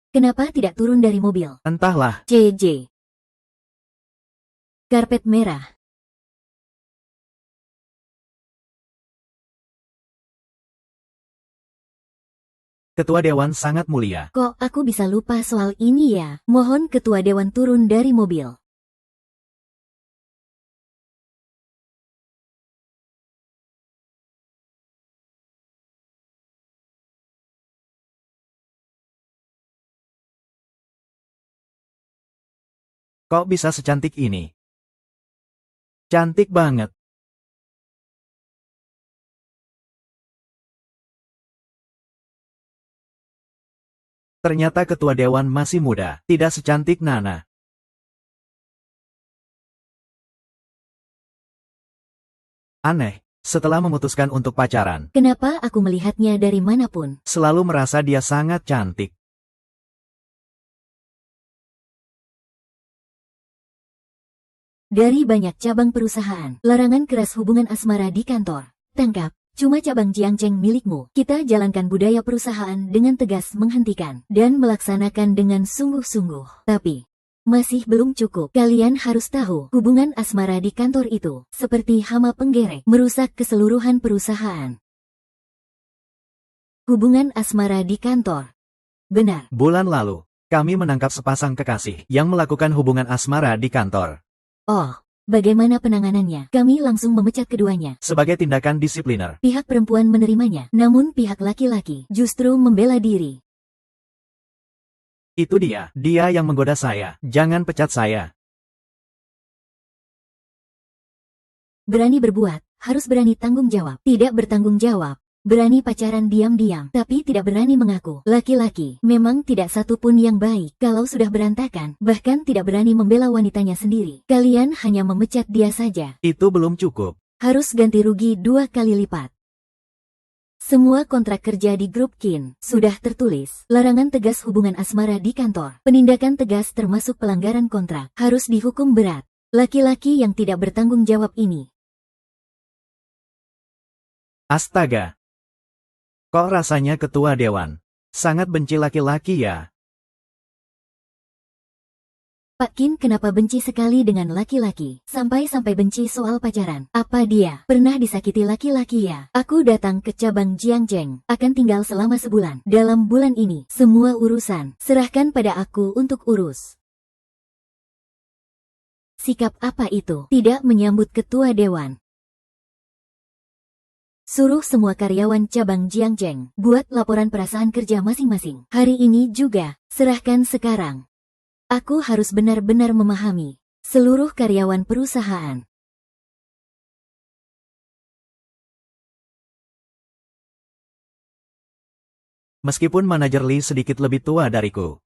Kenapa tidak turun dari mobil? Entahlah. JJ. Karpet merah. Ketua Dewan sangat mulia. Kok aku bisa lupa soal ini ya? Mohon Ketua Dewan turun dari mobil. Kok bisa secantik ini? Cantik banget. Ternyata ketua dewan masih muda, tidak secantik Nana. Aneh, setelah memutuskan untuk pacaran, Kenapa aku melihatnya dari manapun? selalu merasa dia sangat cantik. Dari banyak cabang perusahaan, larangan keras hubungan asmara di kantor. Tangkap, cuma cabang Jiangcheng milikmu. Kita jalankan budaya perusahaan dengan tegas menghentikan dan melaksanakan dengan sungguh-sungguh. Tapi, masih belum cukup. Kalian harus tahu, hubungan asmara di kantor itu seperti hama penggerek, merusak keseluruhan perusahaan. Hubungan asmara di kantor. Benar. Bulan lalu, kami menangkap sepasang kekasih yang melakukan hubungan asmara di kantor. Oh, bagaimana penanganannya? Kami langsung memecat keduanya. Sebagai tindakan disipliner, Pihak perempuan menerimanya, namun pihak laki-laki justru membela diri. itu dia yang menggoda saya. Jangan pecat saya. Berani berbuat, harus berani tanggung jawab. Tidak bertanggung jawab, berani pacaran diam-diam, tapi tidak berani mengaku. Laki-laki memang tidak satu pun yang baik. Kalau sudah berantakan, bahkan tidak berani membela wanitanya sendiri. Kalian hanya memecat dia saja. Itu belum cukup. Harus ganti rugi 2 kali lipat. Semua kontrak kerja di grup Kin sudah tertulis. Larangan tegas hubungan asmara di kantor. Penindakan tegas termasuk pelanggaran kontrak. Harus dihukum berat. Laki-laki yang tidak bertanggung jawab ini. Astaga. Kok rasanya ketua dewan sangat benci laki-laki ya? Pak Kin kenapa benci sekali dengan laki-laki? Sampai-sampai benci soal pacaran. Apa dia pernah disakiti laki-laki ya? Aku datang ke cabang Jiangcheng, akan tinggal selama sebulan. Dalam bulan ini, semua urusan serahkan pada aku untuk urus. Sikap apa itu? Tidak menyambut ketua dewan. Suruh semua karyawan cabang Jiangcheng buat laporan perasaan kerja masing-masing. Hari ini juga, serahkan sekarang. Aku harus benar-benar memahami seluruh karyawan perusahaan. Meskipun manajer Lee sedikit lebih tua dariku,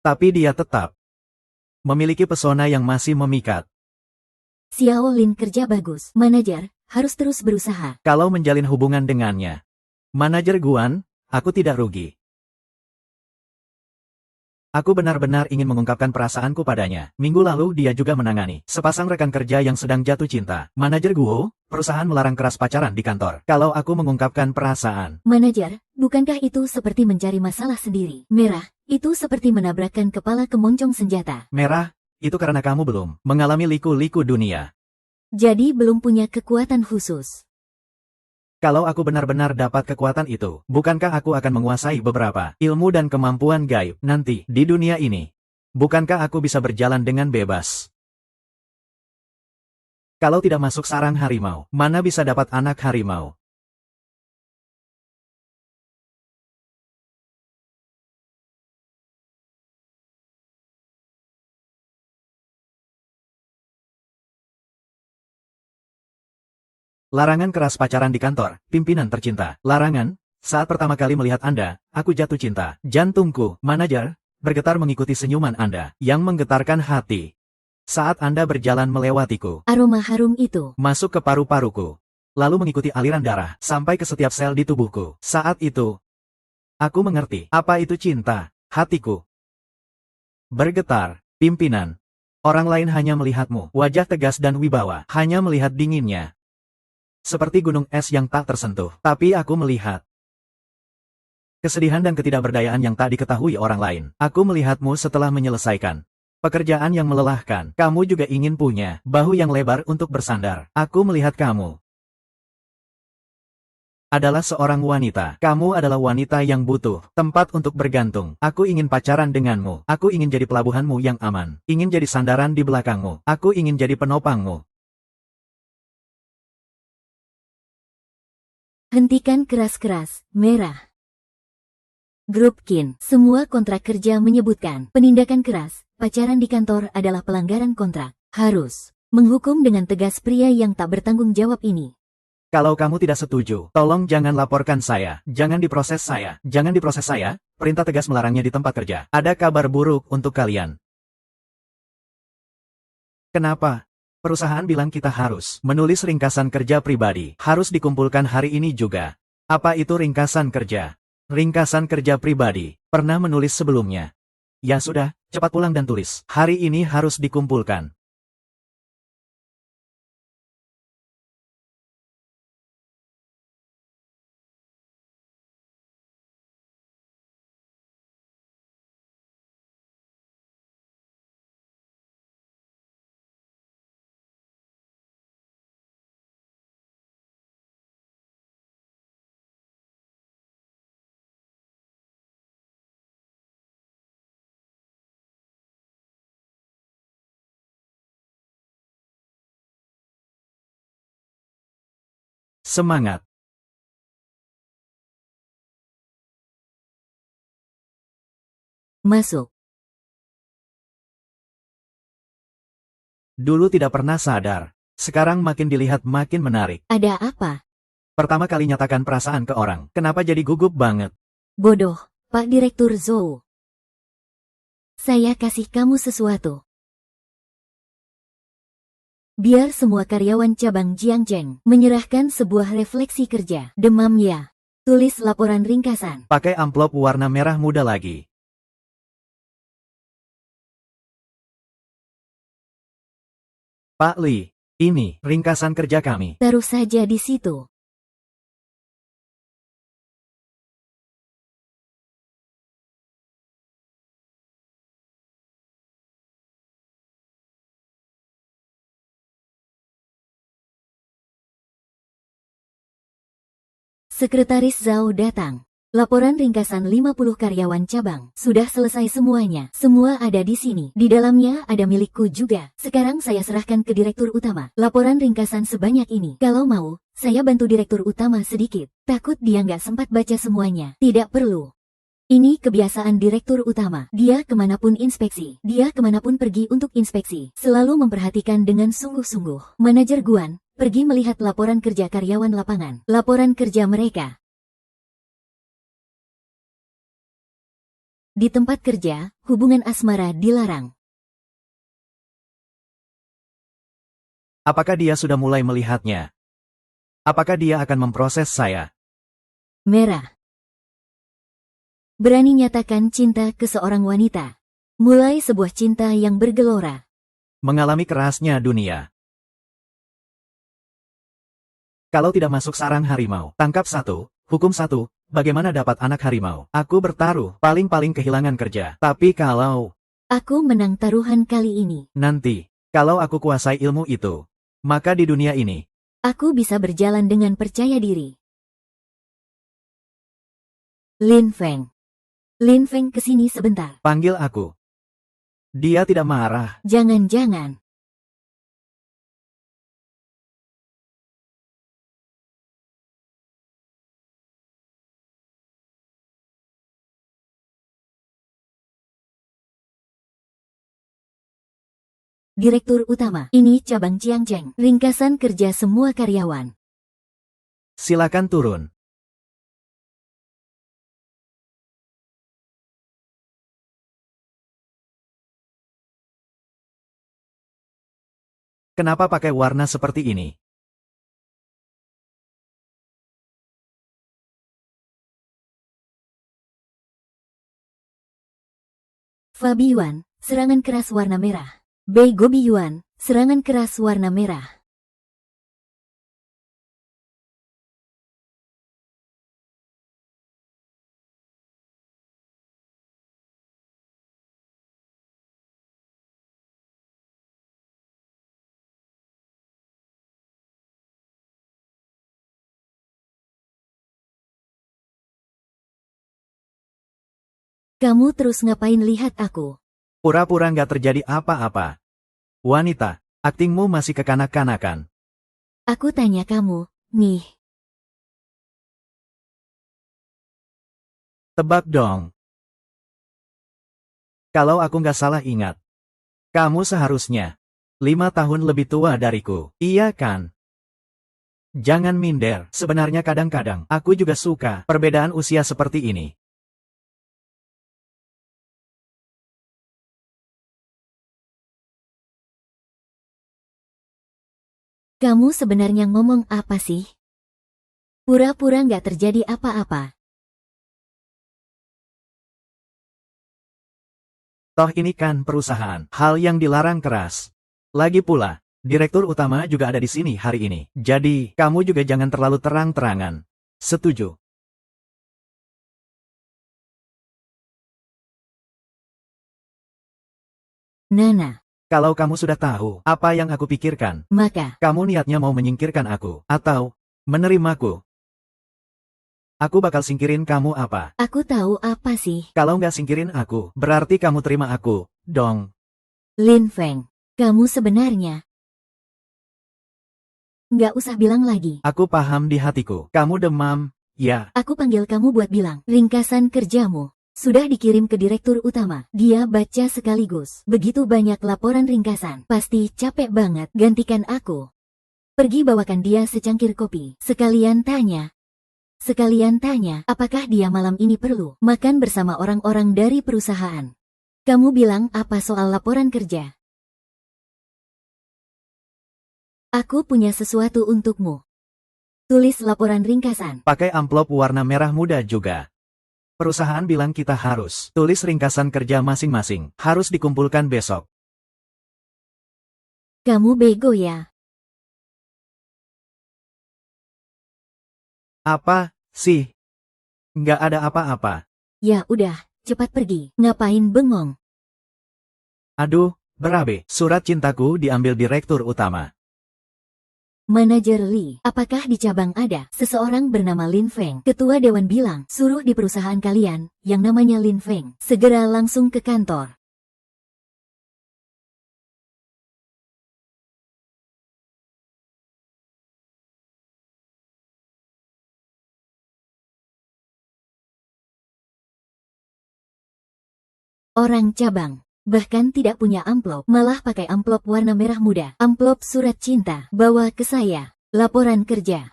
tapi dia tetap memiliki pesona yang masih memikat. Xiao Lin kerja bagus. Manajer harus terus berusaha. Kalau menjalin hubungan dengannya, manajer Guan, aku tidak rugi. Aku benar-benar ingin mengungkapkan perasaanku padanya. Minggu lalu dia juga menangani sepasang rekan kerja yang sedang jatuh cinta. Manajer Guo, perusahaan melarang keras pacaran di kantor. Kalau aku mengungkapkan perasaan. Manajer, bukankah itu seperti mencari masalah sendiri? Merah, itu seperti menabrakkan kepala ke moncong senjata. Merah, itu karena kamu belum mengalami liku-liku dunia. Jadi belum punya kekuatan khusus. Kalau aku benar-benar dapat kekuatan itu, bukankah aku akan menguasai beberapa ilmu dan kemampuan gaib nanti di dunia ini? Bukankah aku bisa berjalan dengan bebas? Kalau tidak masuk sarang harimau, mana bisa dapat anak harimau? Larangan keras pacaran di kantor, pimpinan tercinta. Larangan, saat pertama kali melihat Anda, aku jatuh cinta. Jantungku, manajer, bergetar mengikuti senyuman Anda, yang menggetarkan hati. Saat Anda berjalan melewatiku, Aroma harum itu masuk ke paru-paruku, lalu mengikuti aliran darah, sampai ke setiap sel di tubuhku. Saat itu, aku mengerti, apa itu cinta, hatiku bergetar, pimpinan. Orang lain hanya melihatmu, wajah tegas dan wibawa, hanya melihat dinginnya. Seperti gunung es yang tak tersentuh. Tapi aku melihat Kesedihan dan ketidakberdayaan yang tak diketahui orang lain. Aku melihatmu setelah menyelesaikan pekerjaan yang melelahkan. Kamu juga ingin punya bahu yang lebar untuk bersandar. Aku melihat kamu adalah seorang wanita. Kamu adalah wanita yang butuh tempat untuk bergantung. Aku ingin pacaran denganmu. Aku ingin jadi pelabuhanmu yang aman. Ingin jadi sandaran di belakangmu. Aku ingin jadi penopangmu. Hentikan keras-keras, merah. Grup Kin, semua kontrak kerja menyebutkan penindakan keras, pacaran di kantor adalah pelanggaran kontrak. Harus menghukum dengan tegas pria yang tak bertanggung jawab ini. Kalau kamu tidak setuju, tolong jangan laporkan saya. Jangan diproses saya. Jangan diproses saya. Perintah tegas melarangnya di tempat kerja. Ada kabar buruk untuk kalian. Kenapa? Perusahaan bilang kita harus menulis ringkasan kerja pribadi. Harus dikumpulkan hari ini juga. Apa itu ringkasan kerja? Ringkasan kerja pribadi. Pernah menulis sebelumnya? Ya sudah, cepat pulang dan tulis. Hari ini harus dikumpulkan. Semangat. Masuk. Dulu tidak pernah sadar. Sekarang makin dilihat makin menarik. Ada apa? Pertama kali nyatakan perasaan ke orang. Kenapa jadi gugup banget? Bodoh, Pak Direktur Zhou. Saya kasih kamu sesuatu. Biar semua karyawan cabang Jiangzheng menyerahkan sebuah refleksi kerja. Demam ya. Tulis laporan ringkasan. Pakai amplop warna merah muda lagi. Pak Li, ini ringkasan kerja kami. Taruh saja di situ. Sekretaris Zhao datang. Laporan ringkasan 50 karyawan cabang. Sudah selesai semuanya. Semua ada di sini. Di dalamnya ada milikku juga. Sekarang saya serahkan ke Direktur Utama. Laporan ringkasan sebanyak ini. Kalau mau, saya bantu Direktur Utama sedikit. Takut dia nggak sempat baca semuanya. Tidak perlu. Ini kebiasaan Direktur Utama. Dia kemanapun inspeksi. Dia kemanapun pergi untuk inspeksi. Selalu memperhatikan dengan sungguh-sungguh. Manajer Guan, pergi melihat laporan kerja karyawan lapangan. Laporan kerja mereka. Di tempat kerja, hubungan asmara dilarang. Apakah dia sudah mulai melihatnya? Apakah dia akan memproses saya? Merah. Berani nyatakan cinta ke seorang wanita. Mulai sebuah cinta yang bergelora. Mengalami kerasnya dunia. Kalau tidak masuk sarang harimau, tangkap satu, hukum satu. Bagaimana dapat anak harimau? Aku bertaruh, paling-paling kehilangan kerja. Tapi kalau Aku menang taruhan kali ini. nanti, kalau aku kuasai ilmu itu, maka di dunia ini, Aku bisa berjalan dengan percaya diri. Lin Feng. Lin Feng kesini sebentar. panggil aku. Dia tidak marah. Jangan-jangan. Direktur Utama, ini cabang Jiangzheng. Ringkasan kerja semua karyawan. Silakan turun. Kenapa pakai warna seperti ini? Fabi Yuan, serangan keras warna merah. Bei Gobi Yuan, serangan keras warna merah. Kamu terus ngapain lihat aku? Pura-pura nggak terjadi apa-apa. Wanita, aktingmu masih kekanak-kanakan. Aku tanya kamu, nih. Tebak dong. Kalau aku nggak salah ingat, kamu seharusnya 5 tahun lebih tua dariku, iya kan? Jangan minder, sebenarnya kadang-kadang aku juga suka perbedaan usia seperti ini. Kamu sebenarnya ngomong apa sih? Pura-pura nggak terjadi apa-apa. Toh ini kan perusahaan, hal yang dilarang keras. Lagi pula, direktur utama juga ada di sini hari ini. Jadi, kamu juga jangan terlalu terang-terangan. Setuju. Nana, Kalau kamu sudah tahu apa yang aku pikirkan, maka, kamu niatnya mau menyingkirkan aku, atau menerimaku. Aku bakal singkirin kamu apa? aku tahu apa sih. Kalau nggak singkirin aku, berarti kamu terima aku, dong. Lin Feng, kamu sebenarnya. Nggak usah bilang lagi. Aku paham di hatiku. Kamu demam, ya. Aku panggil kamu buat bilang, ringkasan kerjamu. Sudah dikirim ke direktur utama. Dia baca sekaligus. Begitu banyak laporan ringkasan. Pasti capek banget. Gantikan aku. Pergi bawakan dia secangkir kopi. Sekalian tanya, apakah dia malam ini perlu makan bersama orang-orang dari perusahaan. Kamu bilang apa soal laporan kerja? Aku punya sesuatu untukmu. Tulis laporan ringkasan. Pakai amplop warna merah muda juga. Perusahaan bilang kita harus tulis ringkasan kerja masing-masing. Harus dikumpulkan besok. Kamu bego ya? Apa, sih? Nggak ada apa-apa. Ya udah, cepat pergi. Ngapain bengong? Aduh, berabe. Surat cintaku diambil direktur utama. Manajer Lee, apakah di cabang ada seseorang bernama Lin Feng? Ketua Dewan bilang, suruh di perusahaan kalian, yang namanya Lin Feng, segera langsung ke kantor. Orang cabang, bahkan tidak punya amplop, malah pakai amplop warna merah muda. Amplop surat cinta, bawa ke saya. Laporan kerja.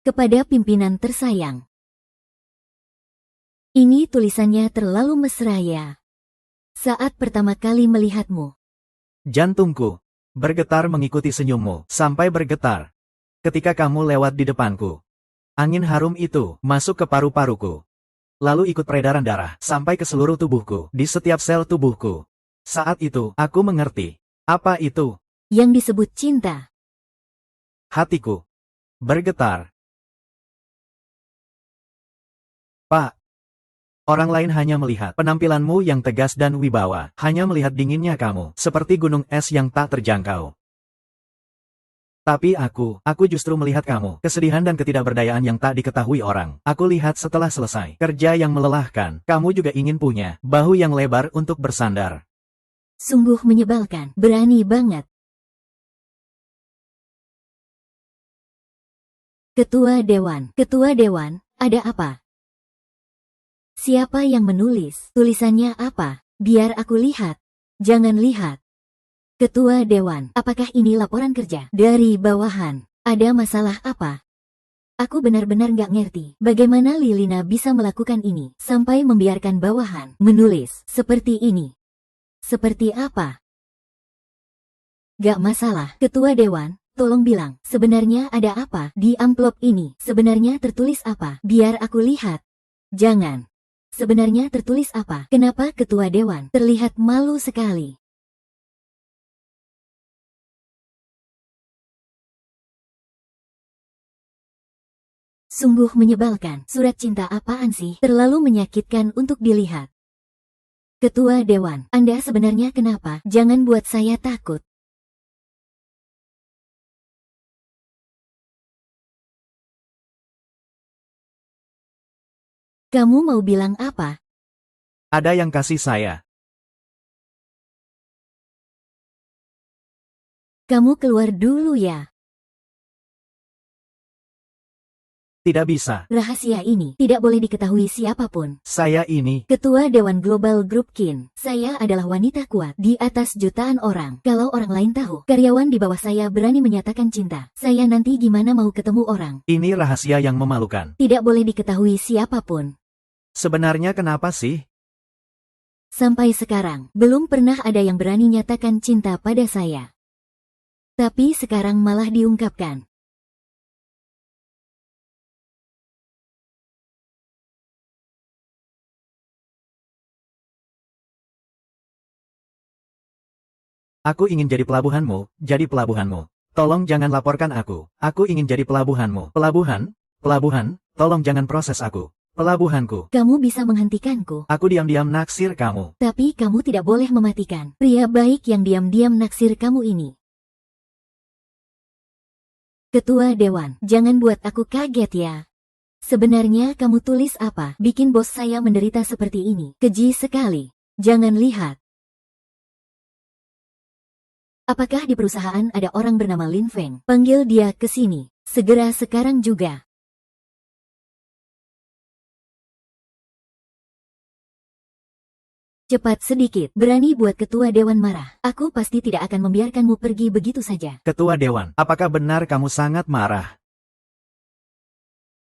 Kepada pimpinan tersayang. Ini tulisannya terlalu mesra ya. Saat pertama kali melihatmu. Jantungku bergetar mengikuti senyummu, sampai bergetar ketika kamu lewat di depanku. Angin harum itu masuk ke paru-paruku, lalu ikut peredaran darah sampai ke seluruh tubuhku, di setiap sel tubuhku. Saat itu, aku mengerti. Apa itu? Yang disebut cinta. Hatiku bergetar. Pak, orang lain hanya melihat penampilanmu yang tegas dan wibawa, hanya melihat dinginnya kamu, seperti gunung es yang tak terjangkau. Tapi aku justru melihat kamu, kesedihan dan ketidakberdayaan yang tak diketahui orang. Aku lihat setelah selesai kerja yang melelahkan, kamu juga ingin punya bahu yang lebar untuk bersandar. Sungguh menyebalkan, berani banget. Ketua Dewan, ada apa? Siapa yang menulis? Tulisannya apa? Biar aku lihat. Jangan lihat. Ketua Dewan, apakah ini laporan kerja? Dari bawahan, ada masalah apa? Aku benar-benar nggak ngerti bagaimana Lilina bisa melakukan ini, sampai membiarkan bawahan menulis seperti ini. Seperti apa? Gak masalah, Ketua Dewan, tolong bilang, sebenarnya ada apa di amplop ini? Sebenarnya tertulis apa? Biar aku lihat. Jangan. Sebenarnya tertulis apa? Kenapa Ketua Dewan terlihat malu sekali? Sungguh menyebalkan. Surat cinta apaan sih? Terlalu menyakitkan untuk dilihat. Ketua Dewan, Anda sebenarnya kenapa? Jangan buat saya takut. Kamu mau bilang apa? Ada yang kasih saya. Kamu keluar dulu ya. Tidak bisa. Rahasia ini tidak boleh diketahui siapapun. Saya ini. Ketua Dewan Global Group Kin. Saya adalah wanita kuat di atas jutaan orang. Kalau orang lain tahu, karyawan di bawah saya berani menyatakan cinta. Saya nanti gimana mau ketemu orang? Ini rahasia yang memalukan. Tidak boleh diketahui siapapun. Sebenarnya kenapa sih? Sampai sekarang, belum pernah ada yang berani nyatakan cinta pada saya. Tapi sekarang malah diungkapkan. Aku ingin jadi pelabuhanmu, jadi pelabuhanmu. Tolong jangan laporkan aku. Aku ingin jadi pelabuhanmu. Pelabuhan? Pelabuhan? Tolong jangan proses aku. Pelabuhanku. Kamu bisa menghentikanku. Aku diam-diam naksir kamu. Tapi kamu tidak boleh mematikan pria baik yang diam-diam naksir kamu ini. Ketua Dewan, jangan buat aku kaget ya. Sebenarnya kamu tulis apa? Bikin bos saya menderita seperti ini. Keji sekali. Jangan lihat. Apakah di perusahaan ada orang bernama Lin Feng? Panggil dia ke sini. Segera sekarang juga. Cepat sedikit, berani buat ketua dewan marah. Aku pasti tidak akan membiarkanmu pergi begitu saja. Ketua Dewan, apakah benar kamu sangat marah?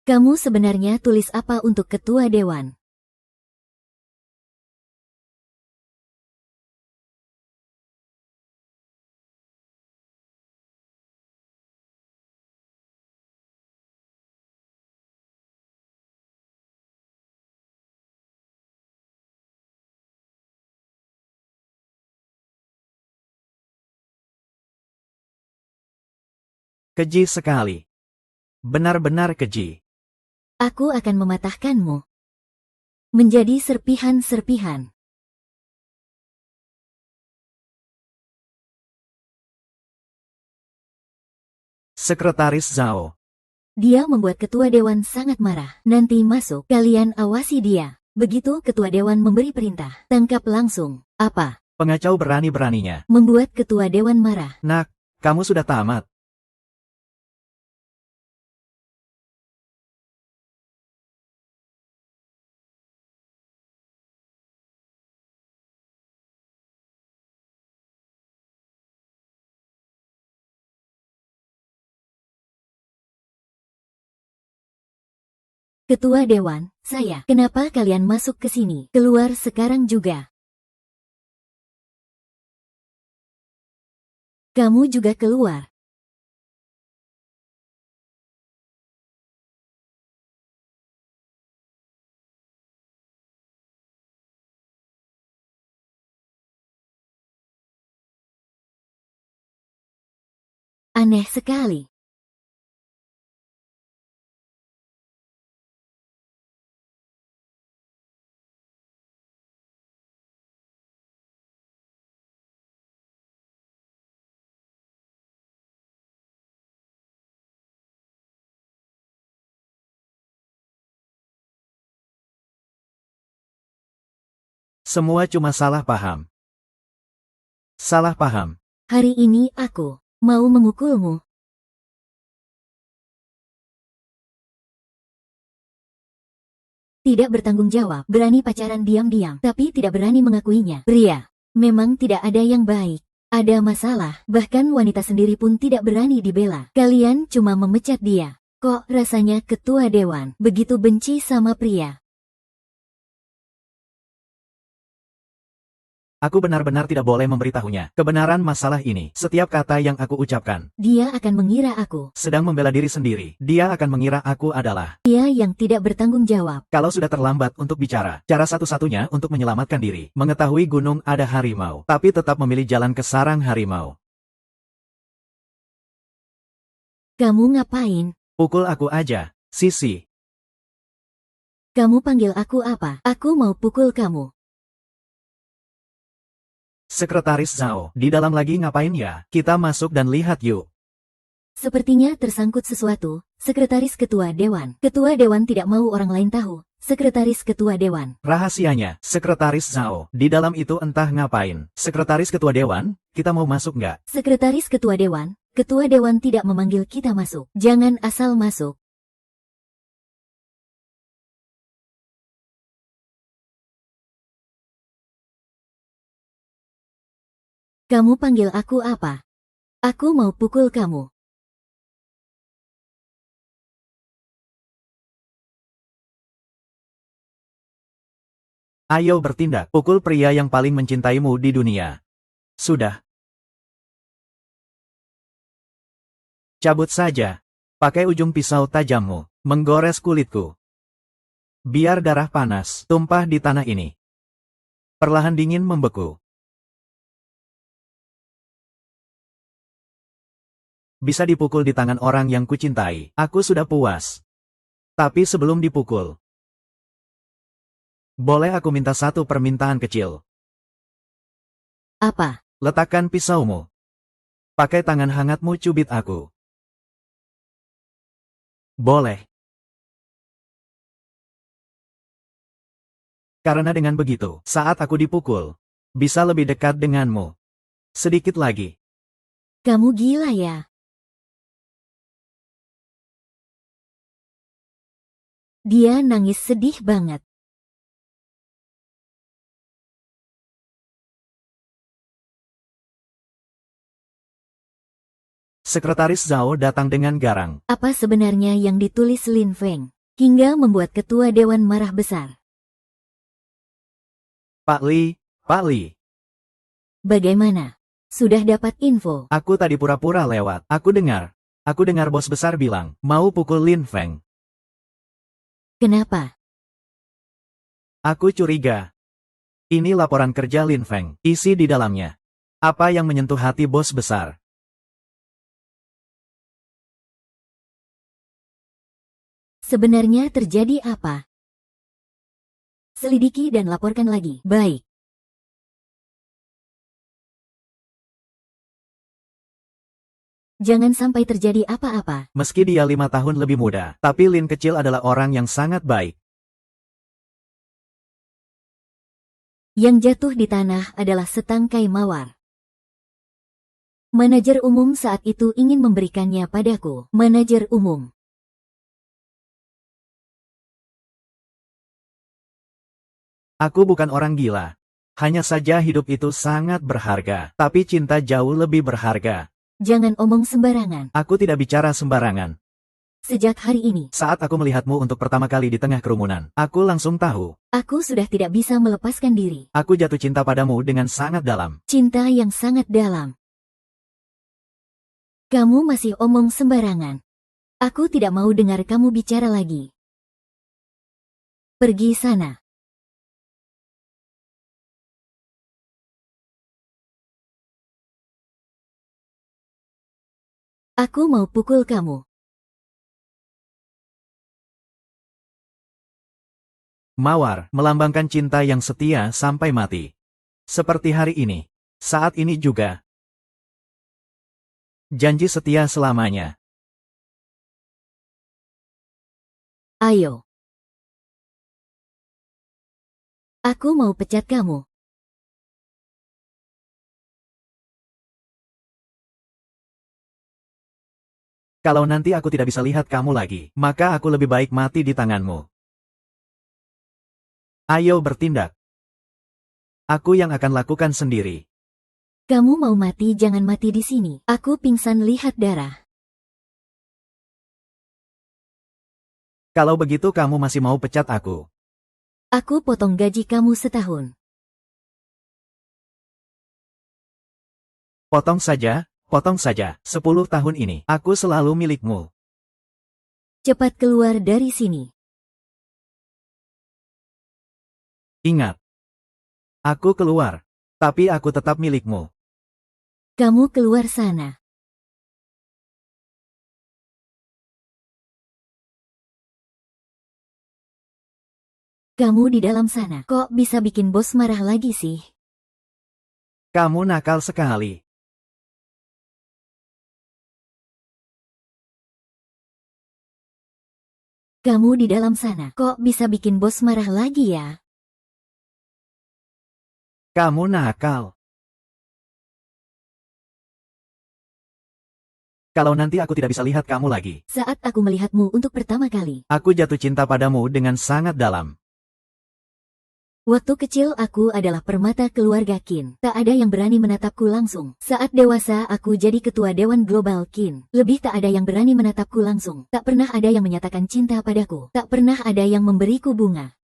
Kamu sebenarnya tulis apa untuk ketua dewan? Keji sekali. Benar-benar keji. Aku akan mematahkanmu menjadi serpihan-serpihan. Sekretaris Zhao. Dia membuat ketua dewan sangat marah. Nanti masuk, kalian awasi dia. Begitu ketua dewan memberi perintah, tangkap langsung. Apa? Pengacau berani-beraninya. Membuat ketua dewan marah. Nak, kamu sudah tamat. Ketua dewan, saya. Kenapa kalian masuk ke sini? Keluar sekarang juga. Kamu juga keluar. Aneh sekali. Semua cuma salah paham. Salah paham. Hari ini aku mau memukulmu. Tidak bertanggung jawab, berani pacaran diam-diam, tapi tidak berani mengakuinya. Pria, memang tidak ada yang baik. Ada masalah, bahkan wanita sendiri pun tidak berani dibela. Kalian cuma memecat dia. Kok rasanya ketua dewan begitu benci sama pria? Aku benar-benar tidak boleh memberitahunya kebenaran masalah ini. Setiap kata yang aku ucapkan, Dia akan mengira aku sedang membela diri sendiri. Dia akan mengira aku adalah dia yang tidak bertanggung jawab. kalau sudah terlambat untuk bicara. Cara satu-satunya untuk menyelamatkan diri, mengetahui gunung ada harimau, tapi tetap memilih jalan ke sarang harimau. Kamu ngapain? Pukul aku aja, Sisi. Kamu panggil aku apa? Aku mau pukul kamu. Sekretaris Zhao, di dalam lagi ngapain ya? Kita masuk dan lihat yuk. Sepertinya tersangkut sesuatu, Sekretaris Ketua Dewan. Ketua Dewan tidak mau orang lain tahu. Sekretaris Ketua Dewan. Rahasianya, Sekretaris Zhao. Di dalam itu entah ngapain. Sekretaris Ketua Dewan, kita mau masuk nggak? Sekretaris Ketua Dewan. Ketua Dewan tidak memanggil kita masuk. Jangan asal masuk. Kamu panggil aku apa? Aku mau pukul kamu. Ayo bertindak, pukul pria yang paling mencintaimu di dunia. Sudah. Cabut saja. Pakai ujung pisau tajammu, menggores kulitku. Biar darah panas tumpah di tanah ini. Perlahan dingin membeku. Bisa dipukul di tangan orang yang kucintai. Aku sudah puas. Tapi sebelum dipukul, boleh aku minta satu permintaan kecil? Apa? Letakkan pisaumu. Pakai tangan hangatmu cubit aku. Boleh. Karena dengan begitu, saat aku dipukul, bisa lebih dekat denganmu. Sedikit lagi. Kamu gila ya? Dia nangis sedih banget. Sekretaris Zhao datang dengan garang. Apa sebenarnya yang ditulis Lin Feng? Hingga membuat Ketua Dewan marah besar. Pak Li. Bagaimana? Sudah dapat info? Aku tadi pura-pura lewat. Aku dengar bos besar bilang, mau pukul Lin Feng. Kenapa? Aku curiga. Ini laporan kerja Lin Feng, isi di dalamnya. Apa yang menyentuh hati bos besar? Sebenarnya terjadi apa? Selidiki dan laporkan lagi. Baik. Jangan sampai terjadi apa-apa. Meski dia 5 tahun lebih muda, tapi Lin kecil adalah orang yang sangat baik. Yang jatuh di tanah adalah setangkai mawar. Manajer umum saat itu ingin memberikannya padaku. Manajer umum. Aku bukan orang gila. Hanya saja hidup itu sangat berharga, tapi cinta jauh lebih berharga. Jangan omong sembarangan. Aku tidak bicara sembarangan. Sejak hari ini, Saat aku melihatmu untuk pertama kali di tengah kerumunan, aku langsung tahu. aku sudah tidak bisa melepaskan diri. Aku jatuh cinta padamu dengan sangat dalam. Cinta yang sangat dalam. Kamu masih omong sembarangan. Aku tidak mau dengar kamu bicara lagi. Pergi sana. Aku mau pukul kamu. Mawar, melambangkan cinta yang setia sampai mati. Seperti hari ini. Saat ini juga. Janji setia selamanya. Ayo. Aku mau pecat kamu. Kalau nanti aku tidak bisa lihat kamu lagi, maka aku lebih baik mati di tanganmu. Ayo bertindak. Aku yang akan lakukan sendiri. Kamu mau mati jangan mati di sini. Aku pingsan lihat darah. Kalau begitu kamu masih mau pecat aku. Aku potong gaji kamu setahun. Potong saja, 10 tahun ini, aku selalu milikmu. Cepat keluar dari sini. Ingat. Aku keluar. Tapi aku tetap milikmu. Kamu keluar sana. Kamu di dalam sana. Kok bisa bikin bos marah lagi sih? Kamu nakal sekali. Kamu di dalam sana, kok bisa bikin bos marah lagi ya? Kamu nakal. Kalau nanti aku tidak bisa lihat kamu lagi, Saat aku melihatmu untuk pertama kali, aku jatuh cinta padamu dengan sangat dalam. waktu kecil aku adalah permata keluarga Qin. Tak ada yang berani menatapku langsung. Saat dewasa aku jadi ketua Dewan Global Qin. Lebih tak ada yang berani menatapku langsung. Tak pernah ada yang menyatakan cinta padaku. Tak pernah ada yang memberiku bunga.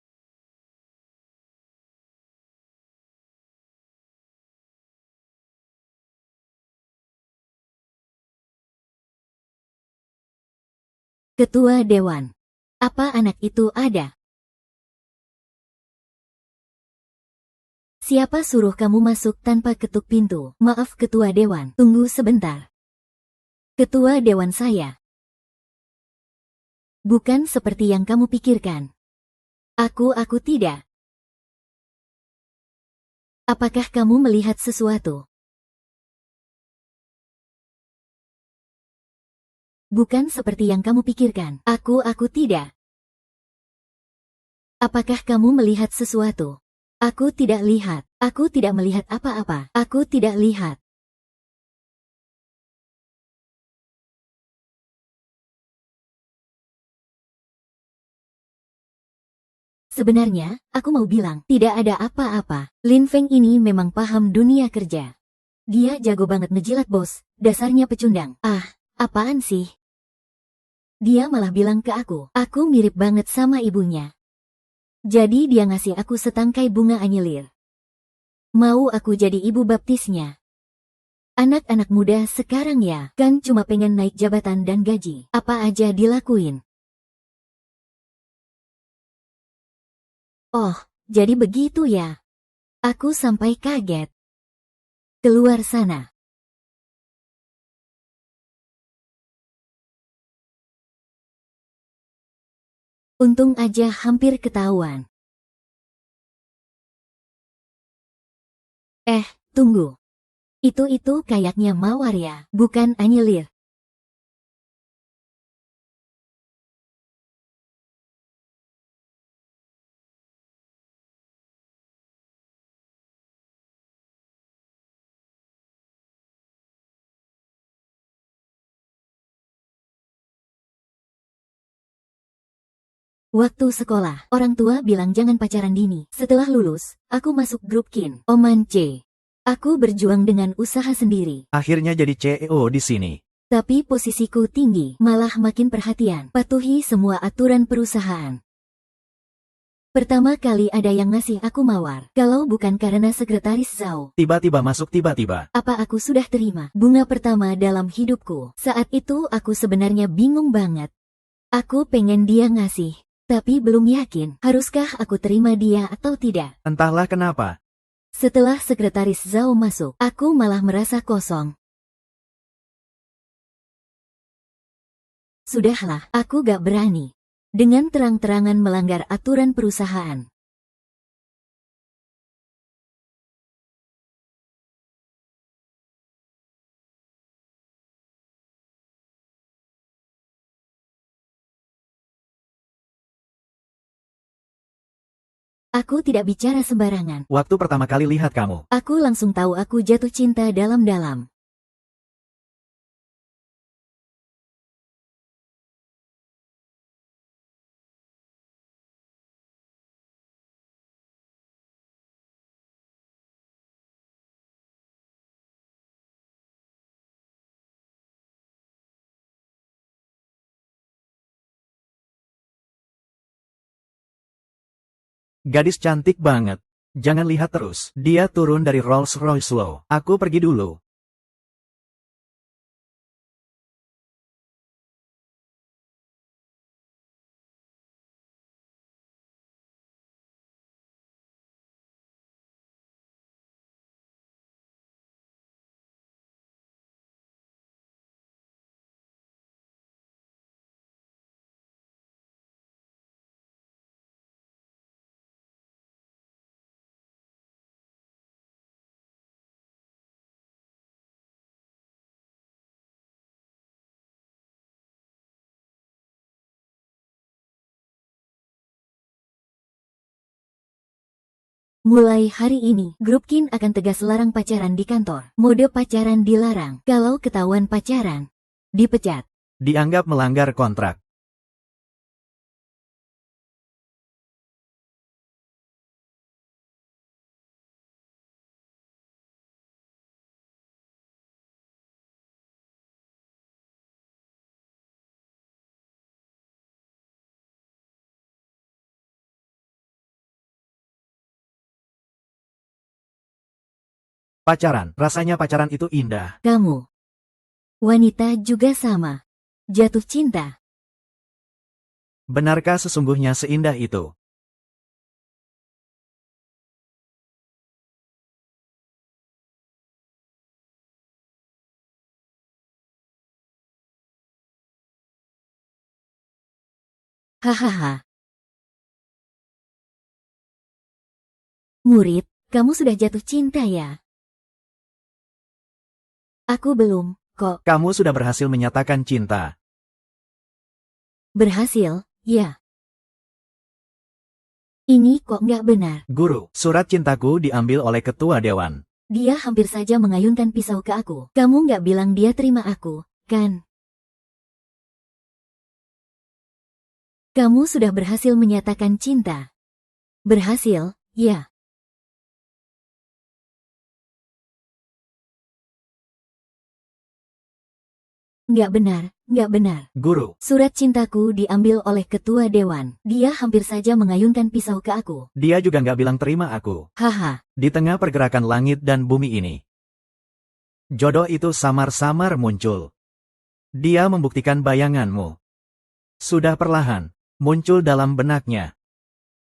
Ketua Dewan. Apa anak itu ada? Siapa suruh kamu masuk tanpa ketuk pintu? Maaf Ketua Dewan, tunggu sebentar. Ketua Dewan saya. Bukan seperti yang kamu pikirkan. Aku tidak. Apakah kamu melihat sesuatu? Bukan seperti yang kamu pikirkan. Aku tidak. Apakah kamu melihat sesuatu? Aku tidak lihat. Aku tidak melihat apa-apa. Aku tidak lihat. Sebenarnya, aku mau bilang, tidak ada apa-apa. Lin Feng ini memang paham dunia kerja. Dia jago banget ngejilat bos, dasarnya pecundang. Ah, apaan sih? Dia malah bilang ke aku mirip banget sama ibunya. Jadi dia ngasih aku setangkai bunga anyelir. Mau aku jadi ibu baptisnya. Anak-anak muda sekarang ya, kan cuma pengen naik jabatan dan gaji. Apa aja dilakuin. Oh, jadi begitu ya. Aku sampai kaget. Keluar sana. Untung aja hampir ketahuan. Tunggu. Itu kayaknya mawar ya, bukan anyelir. Waktu sekolah, orang tua bilang jangan pacaran dini. Setelah lulus, aku masuk grup Kin, Oman C. Aku berjuang dengan usaha sendiri. Akhirnya jadi CEO di sini. Tapi posisiku tinggi, malah makin perhatian. Patuhi semua aturan perusahaan. Pertama kali ada yang ngasih aku mawar. Kalau bukan karena sekretaris Zhao, Tiba-tiba masuk tiba-tiba. apa aku sudah terima bunga pertama dalam hidupku. Saat itu aku sebenarnya bingung banget. Aku pengen dia ngasih. Tapi belum yakin, haruskah aku terima dia atau tidak. Entahlah kenapa. Setelah sekretaris Zhao masuk, aku malah merasa kosong. Sudahlah, aku gak berani. Dengan terang-terangan melanggar aturan perusahaan. Aku tidak bicara sembarangan. Waktu pertama kali lihat kamu, Aku langsung tahu aku jatuh cinta dalam-dalam. gadis cantik banget. Jangan lihat terus. Dia turun dari Rolls Royce lo. Aku pergi dulu. Mulai hari ini, grup Kin akan tegas larang pacaran di kantor. Mode pacaran dilarang. Kalau ketahuan pacaran, dipecat. Dianggap melanggar kontrak. Pacaran, rasanya pacaran itu indah. Kamu, wanita juga sama. Jatuh cinta. Benarkah sesungguhnya seindah itu? Hahaha. Murid, kamu sudah jatuh cinta ya? Aku belum, kok. Kamu sudah berhasil menyatakan cinta. Berhasil, ya. Ini kok nggak benar. Guru, surat cintaku diambil oleh ketua dewan. Dia hampir saja mengayunkan pisau ke aku. Kamu nggak bilang dia terima aku, kan? Kamu sudah berhasil menyatakan cinta. Berhasil, ya. Nggak benar, nggak benar. Guru, Surat cintaku diambil oleh ketua dewan. Dia hampir saja mengayunkan pisau ke aku. dia juga nggak bilang terima aku. Haha. Di tengah pergerakan langit dan bumi ini, jodoh itu samar-samar muncul. Dia membuktikan bayanganmu. Sudah perlahan, muncul dalam benaknya.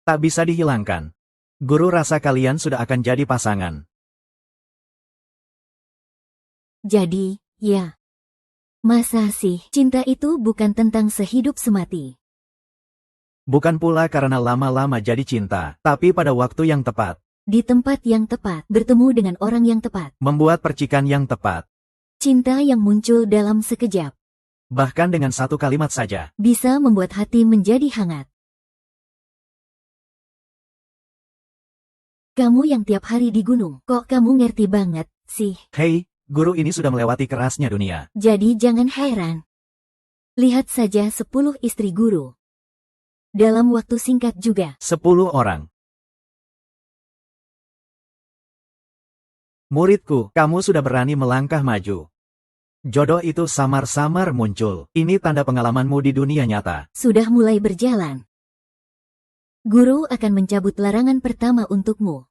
Tak bisa dihilangkan. Guru rasa kalian sudah akan jadi pasangan. Jadi, ya. Masa sih, cinta itu bukan tentang sehidup semati. Bukan pula karena lama-lama jadi cinta, tapi pada waktu yang tepat, Di tempat yang tepat, bertemu dengan orang yang tepat. membuat percikan yang tepat, Cinta yang muncul dalam sekejap, bahkan dengan satu kalimat saja. bisa membuat hati menjadi hangat. Kamu yang tiap hari di gunung, kok kamu ngerti banget, sih? Hei, guru ini sudah melewati kerasnya dunia. Jadi jangan heran. Lihat saja 10 istri guru. Dalam waktu singkat juga. 10 orang. Muridku, kamu sudah berani melangkah maju. Jodoh itu samar-samar muncul. Ini tanda pengalamanmu di dunia nyata. Sudah mulai berjalan. Guru akan mencabut larangan pertama untukmu.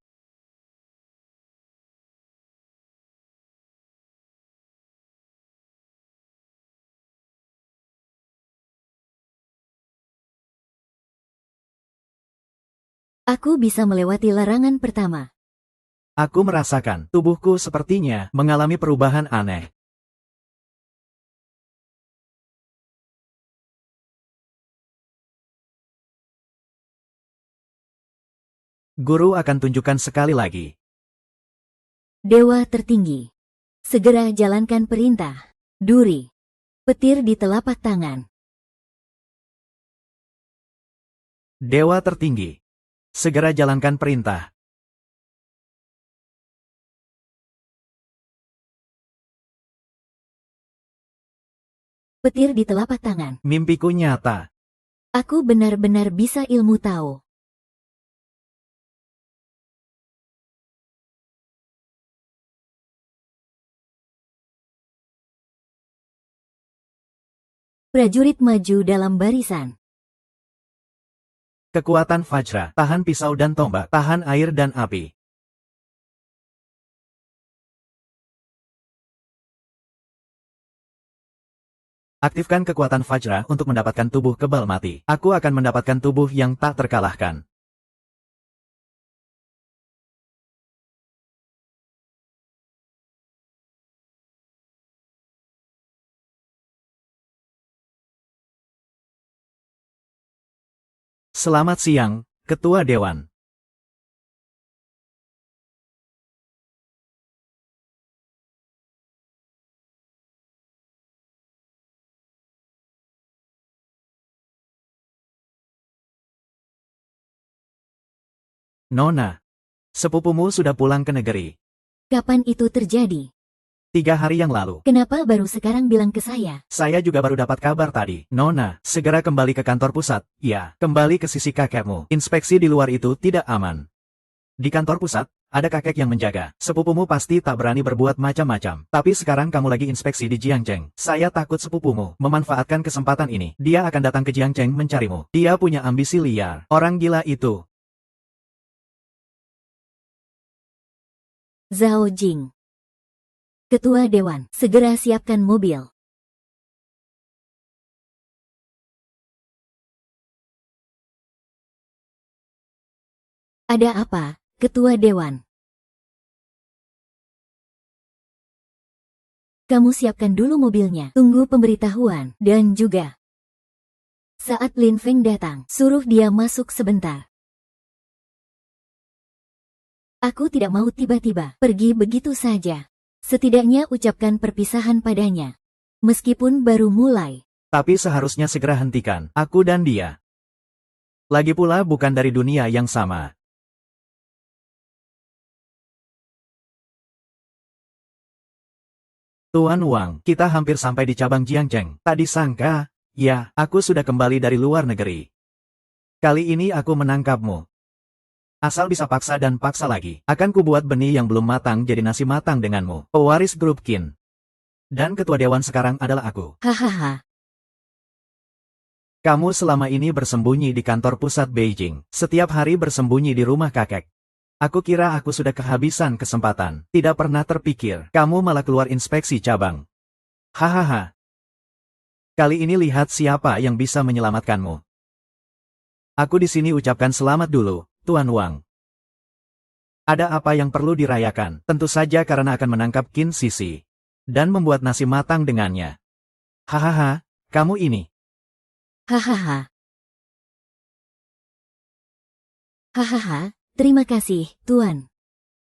Aku bisa melewati larangan pertama. Aku merasakan, tubuhku sepertinya mengalami perubahan aneh. Guru akan tunjukkan sekali lagi. Dewa tertinggi. Segera jalankan perintah. Duri. Petir di telapak tangan. Dewa tertinggi. Segera jalankan perintah. Petir di telapak tangan. Mimpiku nyata. Aku benar-benar bisa ilmu tahu. Prajurit maju dalam barisan. Kekuatan Vajra, tahan pisau dan tombak, tahan air dan api. Aktifkan kekuatan Vajra untuk mendapatkan tubuh kebal mati. Aku akan mendapatkan tubuh yang tak terkalahkan. Selamat siang, Ketua Dewan. Nona, Sepupumu sudah pulang ke negeri. Kapan itu terjadi? 3 hari yang lalu. Kenapa baru sekarang bilang ke saya? Saya juga baru dapat kabar tadi. Nona, segera kembali ke kantor pusat. Ya, kembali ke sisi kakekmu. Inspeksi di luar itu tidak aman. Di kantor pusat, ada kakek yang menjaga. Sepupumu pasti tak berani berbuat macam-macam. Tapi sekarang kamu lagi inspeksi di Jiangcheng. Saya takut sepupumu memanfaatkan kesempatan ini. Dia akan datang ke Jiangcheng mencarimu. Dia punya ambisi liar. Orang gila itu. Zhao Jing. Ketua Dewan, segera siapkan mobil. Ada apa, Ketua Dewan? Kamu siapkan dulu mobilnya, tunggu pemberitahuan, dan juga saat Lin Feng datang, suruh dia masuk sebentar. Aku tidak mau tiba-tiba pergi begitu saja. Setidaknya ucapkan perpisahan padanya. Meskipun baru mulai. Tapi seharusnya segera hentikan. Aku dan dia. Lagi pula bukan dari dunia yang sama. Tuan Wang, kita hampir sampai di cabang Jiangcheng. Tadi sangka, ya, aku sudah kembali dari luar negeri. Kali ini aku menangkapmu. Asal bisa paksa dan paksa lagi, akan kubuat benih yang belum matang jadi nasi matang denganmu. Pewaris grup Qin. Dan ketua dewan sekarang adalah aku. Hahaha. Kamu selama ini bersembunyi di kantor pusat Beijing. Setiap hari bersembunyi di rumah kakek. Aku kira aku sudah kehabisan kesempatan. Tidak pernah terpikir, kamu malah keluar inspeksi cabang. Hahaha. Kali ini lihat siapa yang bisa menyelamatkanmu. Aku di sini ucapkan selamat dulu, Tuan Wang. Ada apa yang perlu dirayakan? Tentu saja karena akan menangkap Qin Sisi. Dan membuat nasi matang dengannya. Hahaha, kamu ini. Hahaha. Hahaha. Terima kasih, Tuan.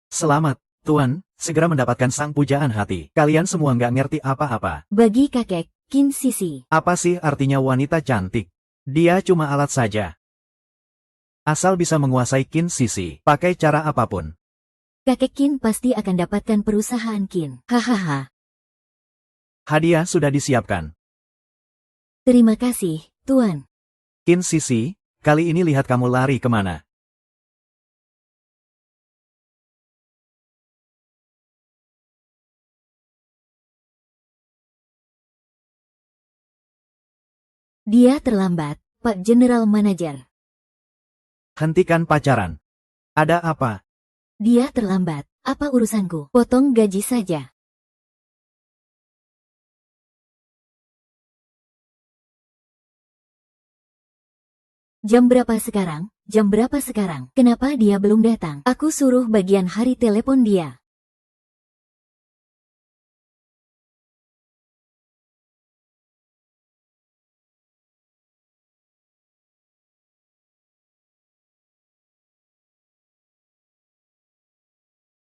Selamat, Tuan, segera mendapatkan sang pujaan hati. Kalian semua nggak ngerti apa-apa. Bagi kakek, Qin Sisi. Apa sih artinya wanita cantik? Dia cuma alat saja. Asal bisa menguasai Qin Sisi, pakai cara apapun. Kakek Qin pasti akan dapatkan perusahaan Qin. Hahaha. Hadiah sudah disiapkan. Terima kasih, Tuan. Qin Sisi, kali ini lihat kamu lari kemana. Dia terlambat, Pak General Manager. Hentikan pacaran. Ada apa? Dia terlambat. Apa urusanku? Potong gaji saja. Jam berapa sekarang? Jam berapa sekarang? Kenapa dia belum datang? Aku suruh bagian hari telepon dia.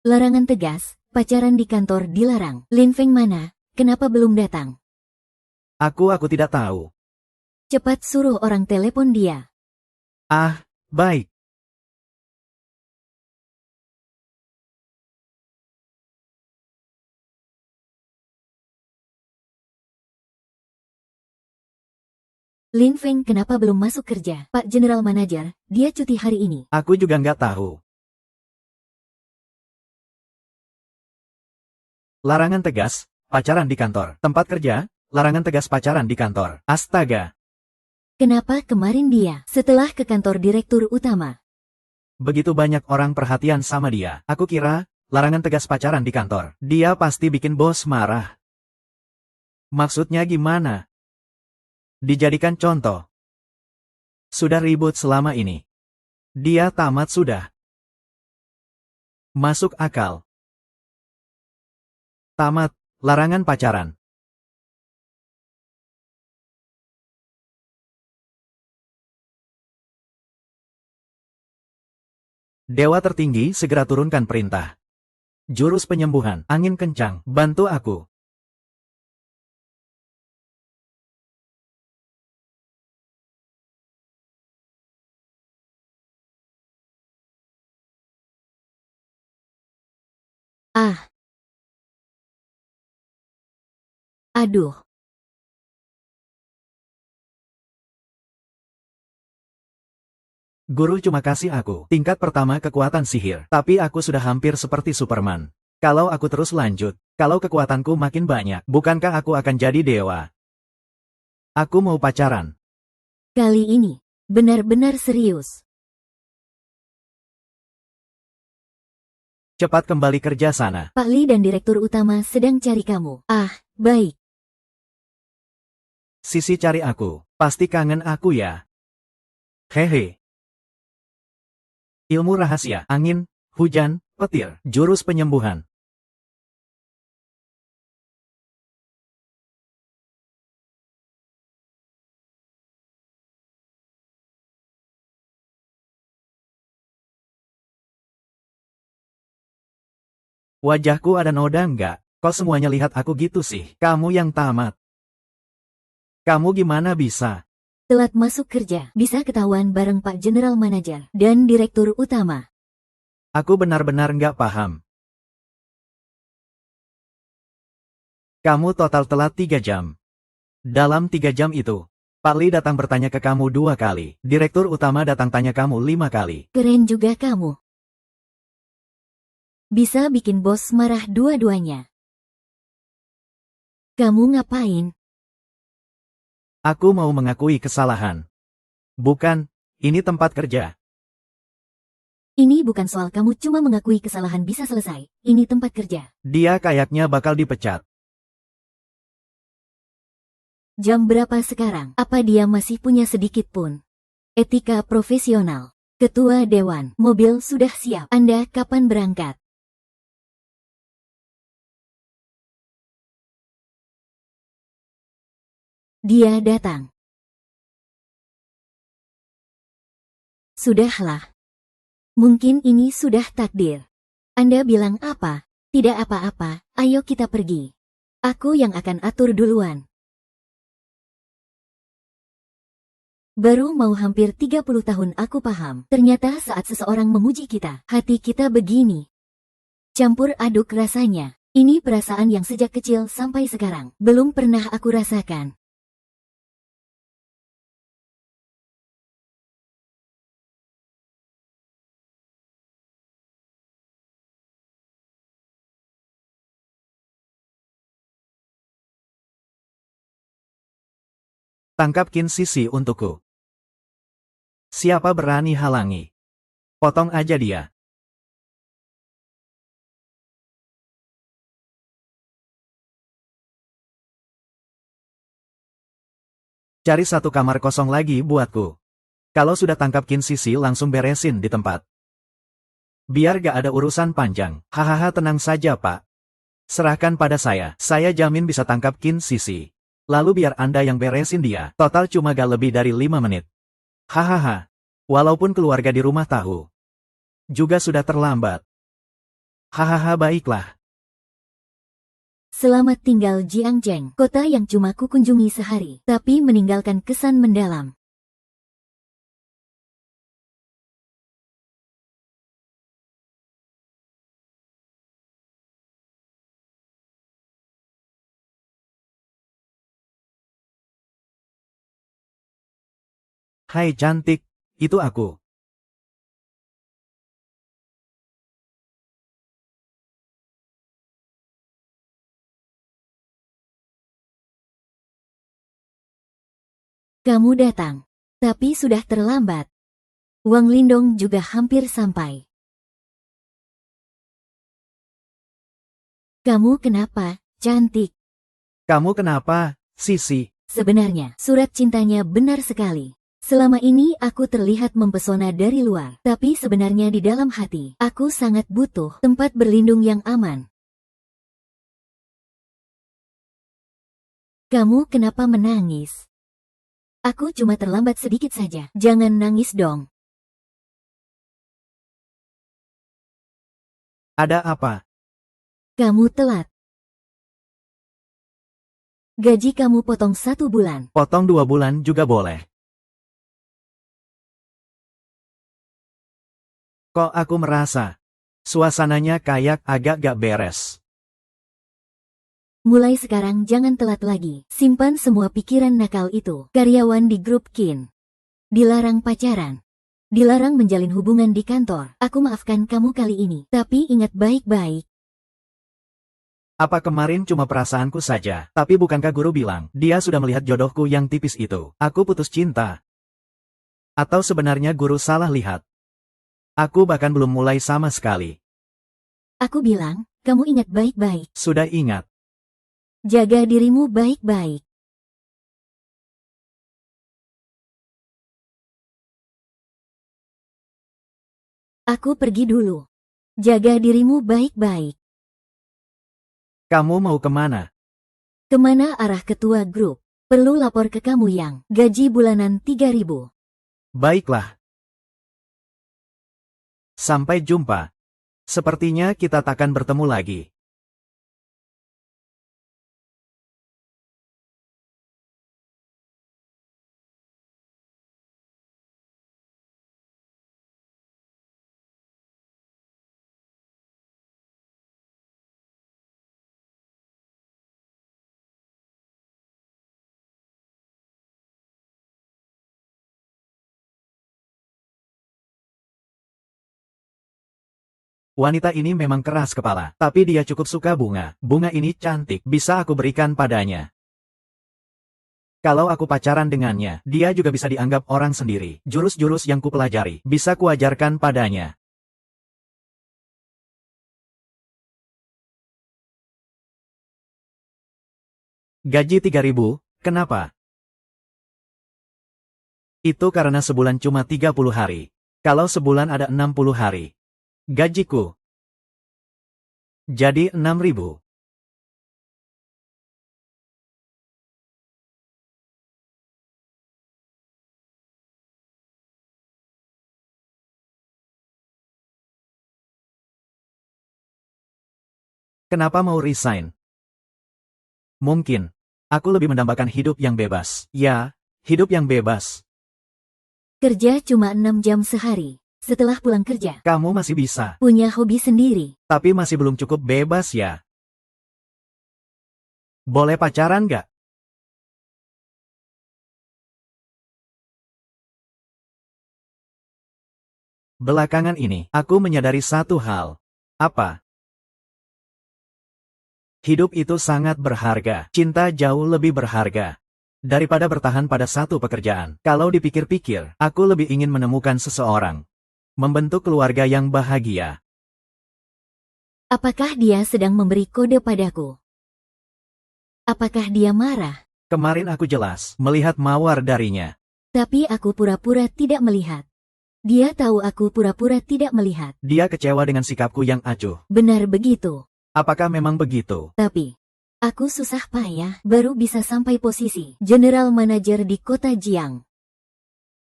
Larangan tegas, pacaran di kantor dilarang. Lin Feng mana? Kenapa belum datang? Aku tidak tahu. Cepat suruh orang telepon dia. Ah, baik. Lin Feng kenapa belum masuk kerja? Pak General Manager, dia cuti hari ini. Aku juga nggak tahu. Larangan tegas, pacaran di kantor. Tempat kerja, larangan tegas pacaran di kantor. Astaga. Kenapa kemarin dia, setelah ke kantor direktur utama? Begitu banyak orang perhatian sama dia. Aku kira, larangan tegas pacaran di kantor. Dia pasti bikin bos marah. Maksudnya gimana? Dijadikan contoh. Sudah ribut selama ini. Dia tamat sudah. Masuk akal. Tamat, larangan pacaran. Dewa tertinggi segera turunkan perintah. Jurus penyembuhan, angin kencang, bantu aku. Ah. Aduh. Guru cuma kasih aku tingkat pertama kekuatan sihir, tapi aku sudah hampir seperti Superman. Kalau aku terus lanjut, kalau kekuatanku makin banyak, bukankah aku akan jadi dewa? Aku mau pacaran. Kali ini, benar-benar serius. Cepat kembali kerja sana. Pak Li dan Direktur Utama sedang cari kamu. Ah, baik. Sisi cari aku. Pasti kangen aku ya. Hehe. Ilmu rahasia, angin, hujan, petir, jurus penyembuhan. Wajahku ada noda enggak? Kok semuanya lihat aku gitu sih? Kamu yang tamat. Kamu gimana bisa? Telat masuk kerja, bisa ketahuan bareng Pak General Manager dan Direktur Utama. Aku benar-benar nggak paham. Kamu total telat 3 jam. Dalam 3 jam itu, Pak Li datang bertanya ke kamu 2 kali. Direktur Utama datang tanya kamu 5 kali. Keren juga kamu. Bisa bikin bos marah dua-duanya. Kamu ngapain? Aku mau mengakui kesalahan. Bukan, ini tempat kerja. Ini bukan soal kamu cuma mengakui kesalahan bisa selesai. Ini tempat kerja. Dia kayaknya bakal dipecat. Jam berapa sekarang? Apa dia masih punya sedikit pun etika profesional? Ketua Dewan, mobil sudah siap. Anda kapan berangkat? Dia datang. Sudahlah. Mungkin ini sudah takdir. Anda bilang apa? Tidak apa-apa, ayo kita pergi. Aku yang akan atur duluan. Baru mau hampir 30 tahun aku paham. Ternyata saat seseorang memuji kita, hati kita begini. Campur aduk rasanya. Ini perasaan yang sejak kecil sampai sekarang belum pernah aku rasakan. Tangkap Qin Sisi untukku. Siapa berani halangi? Potong aja dia. Cari satu kamar kosong lagi buatku. Kalau sudah tangkap Qin Sisi langsung beresin di tempat. Biar gak ada urusan panjang. Hahaha, tenang saja Pak. Serahkan pada saya jamin bisa tangkap Qin Sisi. Lalu biar Anda yang beresin dia. Total cuma gak lebih dari 5 menit. Hahaha. Walaupun keluarga di rumah tahu. Juga sudah terlambat. Hahaha, baiklah. Selamat tinggal Jiangzheng, kota yang cuma kukunjungi sehari, tapi meninggalkan kesan mendalam. Hai cantik, itu aku. Kamu datang, tapi sudah terlambat. Wang Lindong juga hampir sampai. Kamu kenapa, cantik? Kamu kenapa, Sisi? Sebenarnya, surat cintanya benar sekali. Selama ini aku terlihat mempesona dari luar, tapi sebenarnya di dalam hati, aku sangat butuh tempat berlindung yang aman. Kamu kenapa menangis? Aku cuma terlambat sedikit saja. Jangan nangis dong. Ada apa? Kamu telat. Gaji kamu potong 1 bulan. Potong 2 bulan juga boleh. Kok aku merasa Suasananya kayak agak gak beres. Mulai sekarang jangan telat lagi. Simpan semua pikiran nakal itu. Karyawan di grup Kin. Dilarang pacaran. Dilarang menjalin hubungan di kantor. Aku maafkan kamu kali ini. Tapi ingat baik-baik. Apa kemarin cuma perasaanku saja? Tapi bukankah guru bilang, dia sudah melihat jodohku yang tipis itu? Aku putus cinta. Atau sebenarnya guru salah lihat? Aku bahkan belum mulai sama sekali. Aku bilang, kamu ingat baik-baik. Sudah ingat. Jaga dirimu baik-baik. Aku pergi dulu. Jaga dirimu baik-baik. Kamu mau kemana? Kemana arah ketua grup? Perlu lapor ke kamu yang gaji bulanan 3.000. Baiklah. Sampai jumpa. Sepertinya kita takkan bertemu lagi. Wanita ini memang keras kepala, tapi dia cukup suka bunga. Bunga ini cantik, bisa aku berikan padanya. Kalau aku pacaran dengannya, dia juga bisa dianggap orang sendiri. Jurus-jurus yang kupelajari, bisa kuajarkan padanya. Gaji 3.000, kenapa? Itu karena sebulan cuma 30 hari. Kalau sebulan ada 60 hari. Gajiku jadi 6.000. Kenapa mau resign? Mungkin. Aku lebih mendambakan hidup yang bebas. Ya, hidup yang bebas. Kerja cuma 6 jam sehari. Setelah pulang kerja, Kamu masih bisa. punya hobi sendiri. Tapi masih belum cukup bebas ya. Boleh pacaran nggak? Belakangan ini, aku menyadari satu hal. Apa? Hidup itu sangat berharga. Cinta jauh lebih berharga daripada bertahan pada satu pekerjaan. Kalau dipikir-pikir, aku lebih ingin menemukan seseorang. Membentuk keluarga yang bahagia. Apakah dia sedang memberi kode padaku? Apakah dia marah? Kemarin aku jelas melihat mawar darinya. Tapi aku pura-pura tidak melihat. Dia tahu aku pura-pura tidak melihat. Dia kecewa dengan sikapku yang acuh. Benar begitu. Apakah memang begitu? Tapi, aku susah payah baru bisa sampai posisi General Manager di kota Jiang.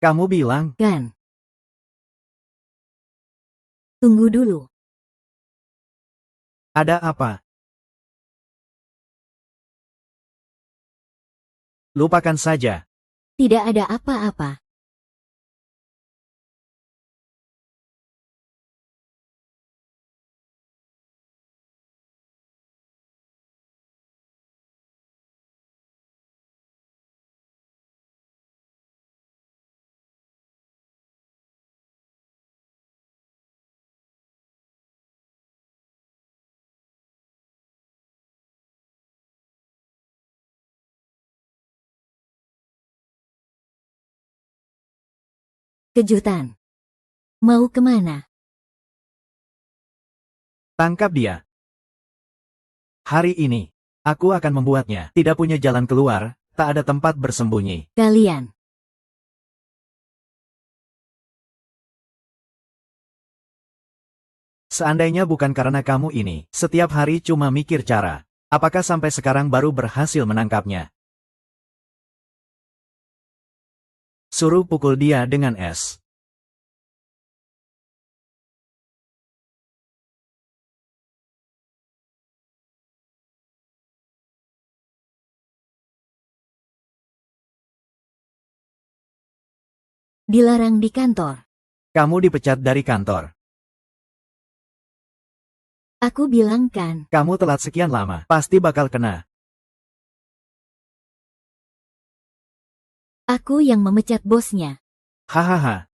Kamu bilang, Kan? Tunggu dulu. ada apa? Lupakan saja. Tidak ada apa-apa. Kejutan. Mau kemana? Tangkap dia. Hari ini, aku akan membuatnya tidak punya jalan keluar, tak ada tempat bersembunyi. Kalian. Seandainya bukan karena kamu ini, setiap hari cuma mikir cara. Apakah sampai sekarang baru berhasil menangkapnya? Suruh pukul dia dengan es. Dilarang di kantor. Kamu dipecat dari kantor. Aku bilang kan. Kamu telat sekian lama, pasti bakal kena. Aku yang memecat bosnya. Hahaha.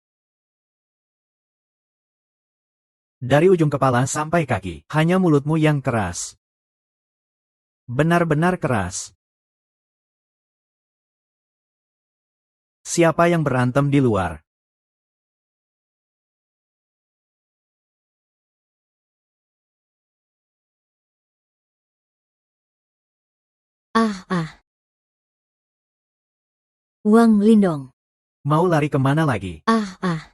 Dari ujung kepala sampai kaki, hanya mulutmu yang keras. Benar-benar keras. Siapa yang berantem di luar? Ah. Wang Lindong. Mau lari kemana lagi? Ah.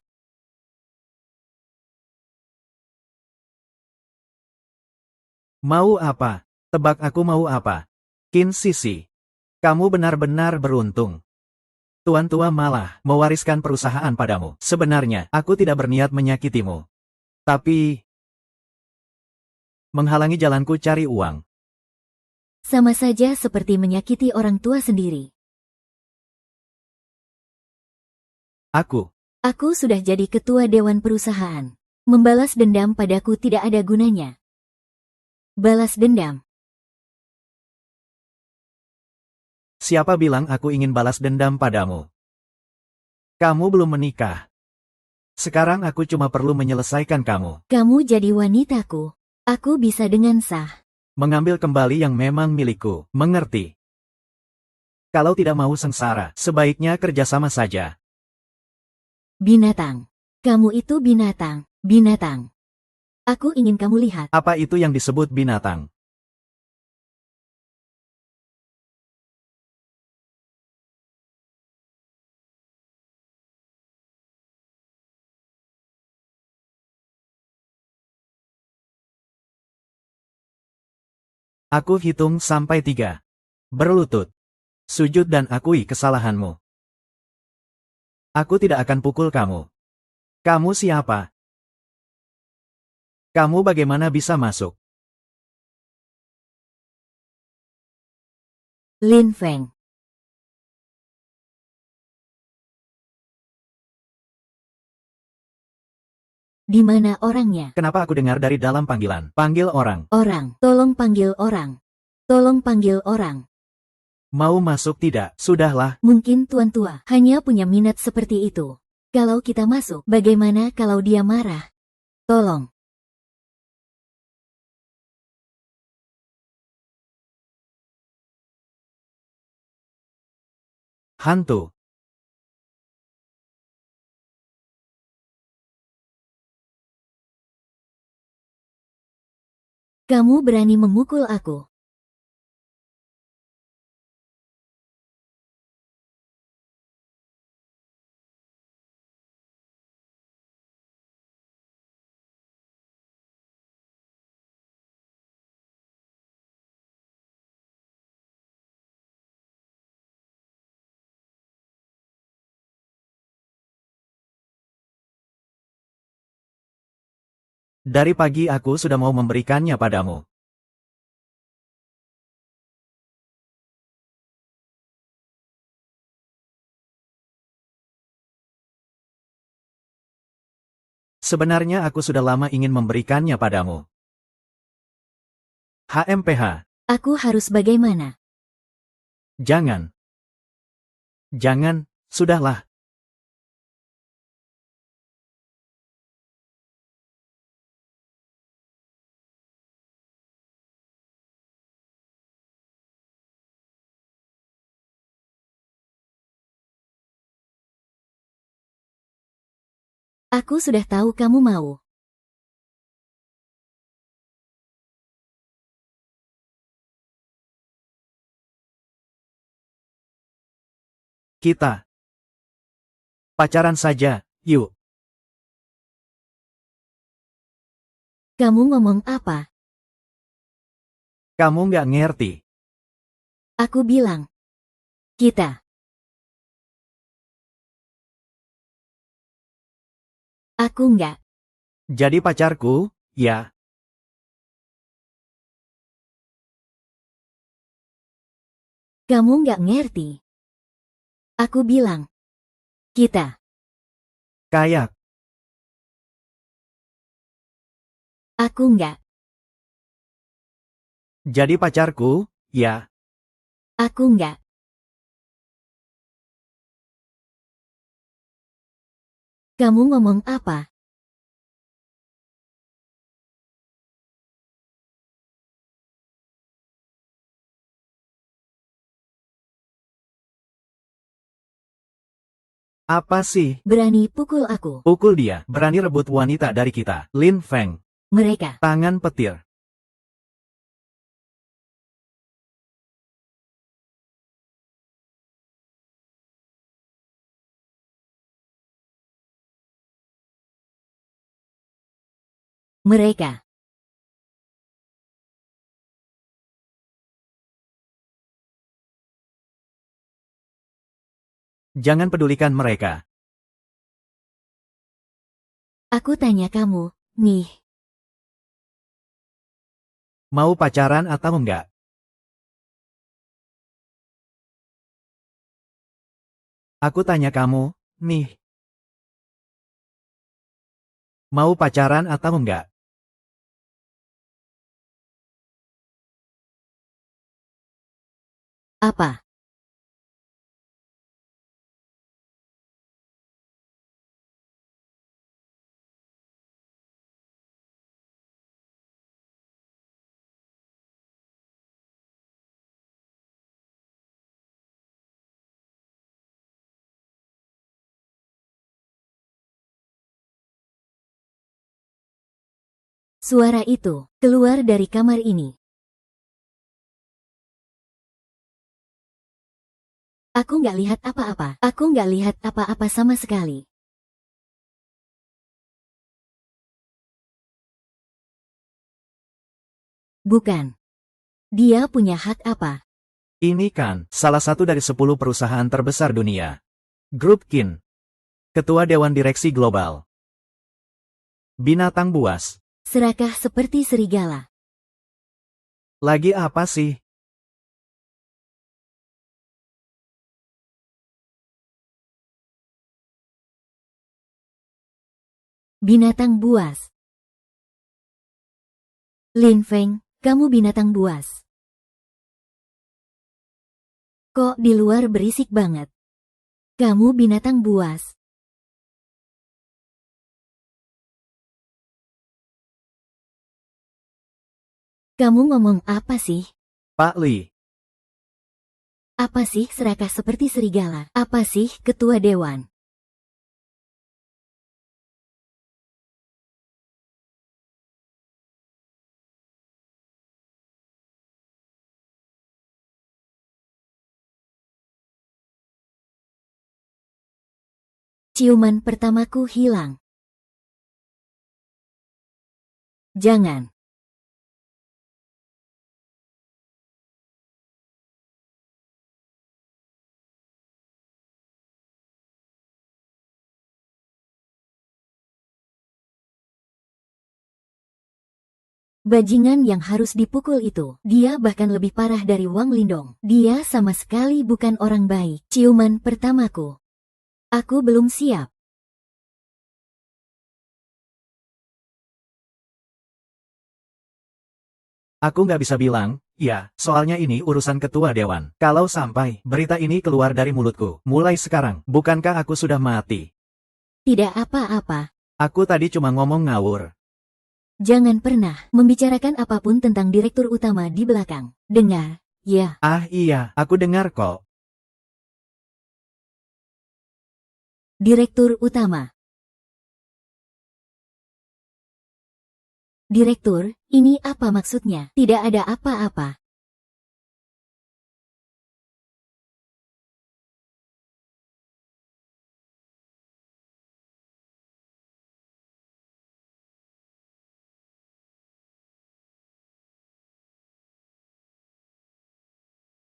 Mau apa? Tebak aku mau apa? Qin Sisi. Kamu benar-benar beruntung. Tuan tua malah mewariskan perusahaan padamu. Sebenarnya, aku tidak berniat menyakitimu. Tapi, menghalangi jalanku cari uang. Sama saja seperti menyakiti orang tua sendiri. Aku sudah jadi ketua dewan perusahaan. Membalas dendam padaku tidak ada gunanya. Balas dendam. Siapa bilang aku ingin balas dendam padamu? Kamu belum menikah. Sekarang aku cuma perlu menyelesaikan kamu. Kamu jadi wanitaku. Aku bisa dengan sah mengambil kembali yang memang milikku. Mengerti? Kalau tidak mau sengsara, sebaiknya kerjasama saja. Binatang. Kamu itu binatang. Binatang. Aku ingin kamu lihat. Apa itu yang disebut binatang? Aku hitung sampai 3. Berlutut. Sujud dan akui kesalahanmu. Aku tidak akan pukul kamu. Kamu siapa? Kamu bagaimana bisa masuk? Lin Feng. Di mana orangnya? Kenapa aku dengar dari dalam panggilan? Panggil orang. Orang. Tolong panggil orang. Tolong panggil orang. Mau masuk tidak? Sudahlah. Mungkin tuan tua hanya punya minat seperti itu. Kalau kita masuk, bagaimana kalau dia marah? Tolong. Hantu. Kamu berani memukul aku. Dari pagi aku sudah mau memberikannya padamu. Sebenarnya aku sudah lama ingin memberikannya padamu. HMPH. Aku harus bagaimana? Jangan. Jangan, sudahlah. Aku sudah tahu kamu mau. Kita pacaran saja, yuk. Kamu ngomong apa? Kamu nggak ngerti. Aku bilang. Kita. Aku nggak. Jadi pacarku, ya. Kamu nggak ngerti. Aku bilang. Kita. Kayak. Aku nggak. Jadi pacarku, ya? Aku enggak. Kamu ngomong apa? Apa sih? Berani pukul aku. Pukul dia, berani rebut wanita dari kita. Lin Feng, Mereka. tangan petir. Mereka. Jangan pedulikan mereka. Aku tanya kamu, nih. Mau pacaran atau enggak? Aku tanya kamu, nih. Mau pacaran atau enggak? Apa? Suara itu keluar dari kamar ini. Aku nggak lihat apa-apa. Aku nggak lihat apa-apa sama sekali. Bukan. Dia punya hak apa? Ini kan salah satu dari 10 perusahaan terbesar dunia. Grup Kin. Ketua Dewan Direksi Global. Binatang buas. Serakah seperti serigala. Lagi apa sih? Binatang buas. Lin Feng, kamu binatang buas. Kok di luar berisik banget? Kamu binatang buas. Kamu ngomong apa sih? Pak Li. Apa sih serakah seperti serigala? Apa sih ketua dewan? Ciuman pertamaku hilang. Jangan. Bajingan yang harus dipukul itu. Dia bahkan lebih parah dari Wang Lindong. Dia sama sekali bukan orang baik. Ciuman pertamaku. Aku belum siap. Aku nggak bisa bilang, ya, soalnya ini urusan ketua dewan. Kalau sampai berita ini keluar dari mulutku, mulai sekarang, bukankah aku sudah mati? Tidak apa-apa. Aku tadi cuma ngomong ngawur. Jangan pernah membicarakan apapun tentang direktur utama di belakang. Dengar, ya. Ah iya, aku dengar kok. Direktur utama. Direktur, ini apa maksudnya? Tidak ada apa-apa.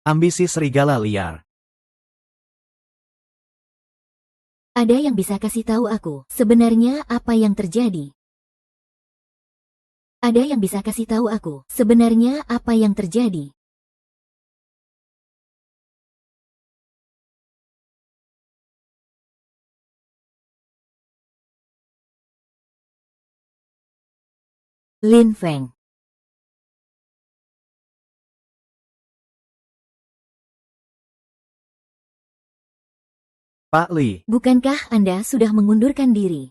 Ambisi serigala liar. Ada yang bisa kasih tahu aku sebenarnya apa yang terjadi? Ada yang bisa kasih tahu aku sebenarnya apa yang terjadi? Lin Feng. Pak Li, Bukankah Anda sudah mengundurkan diri?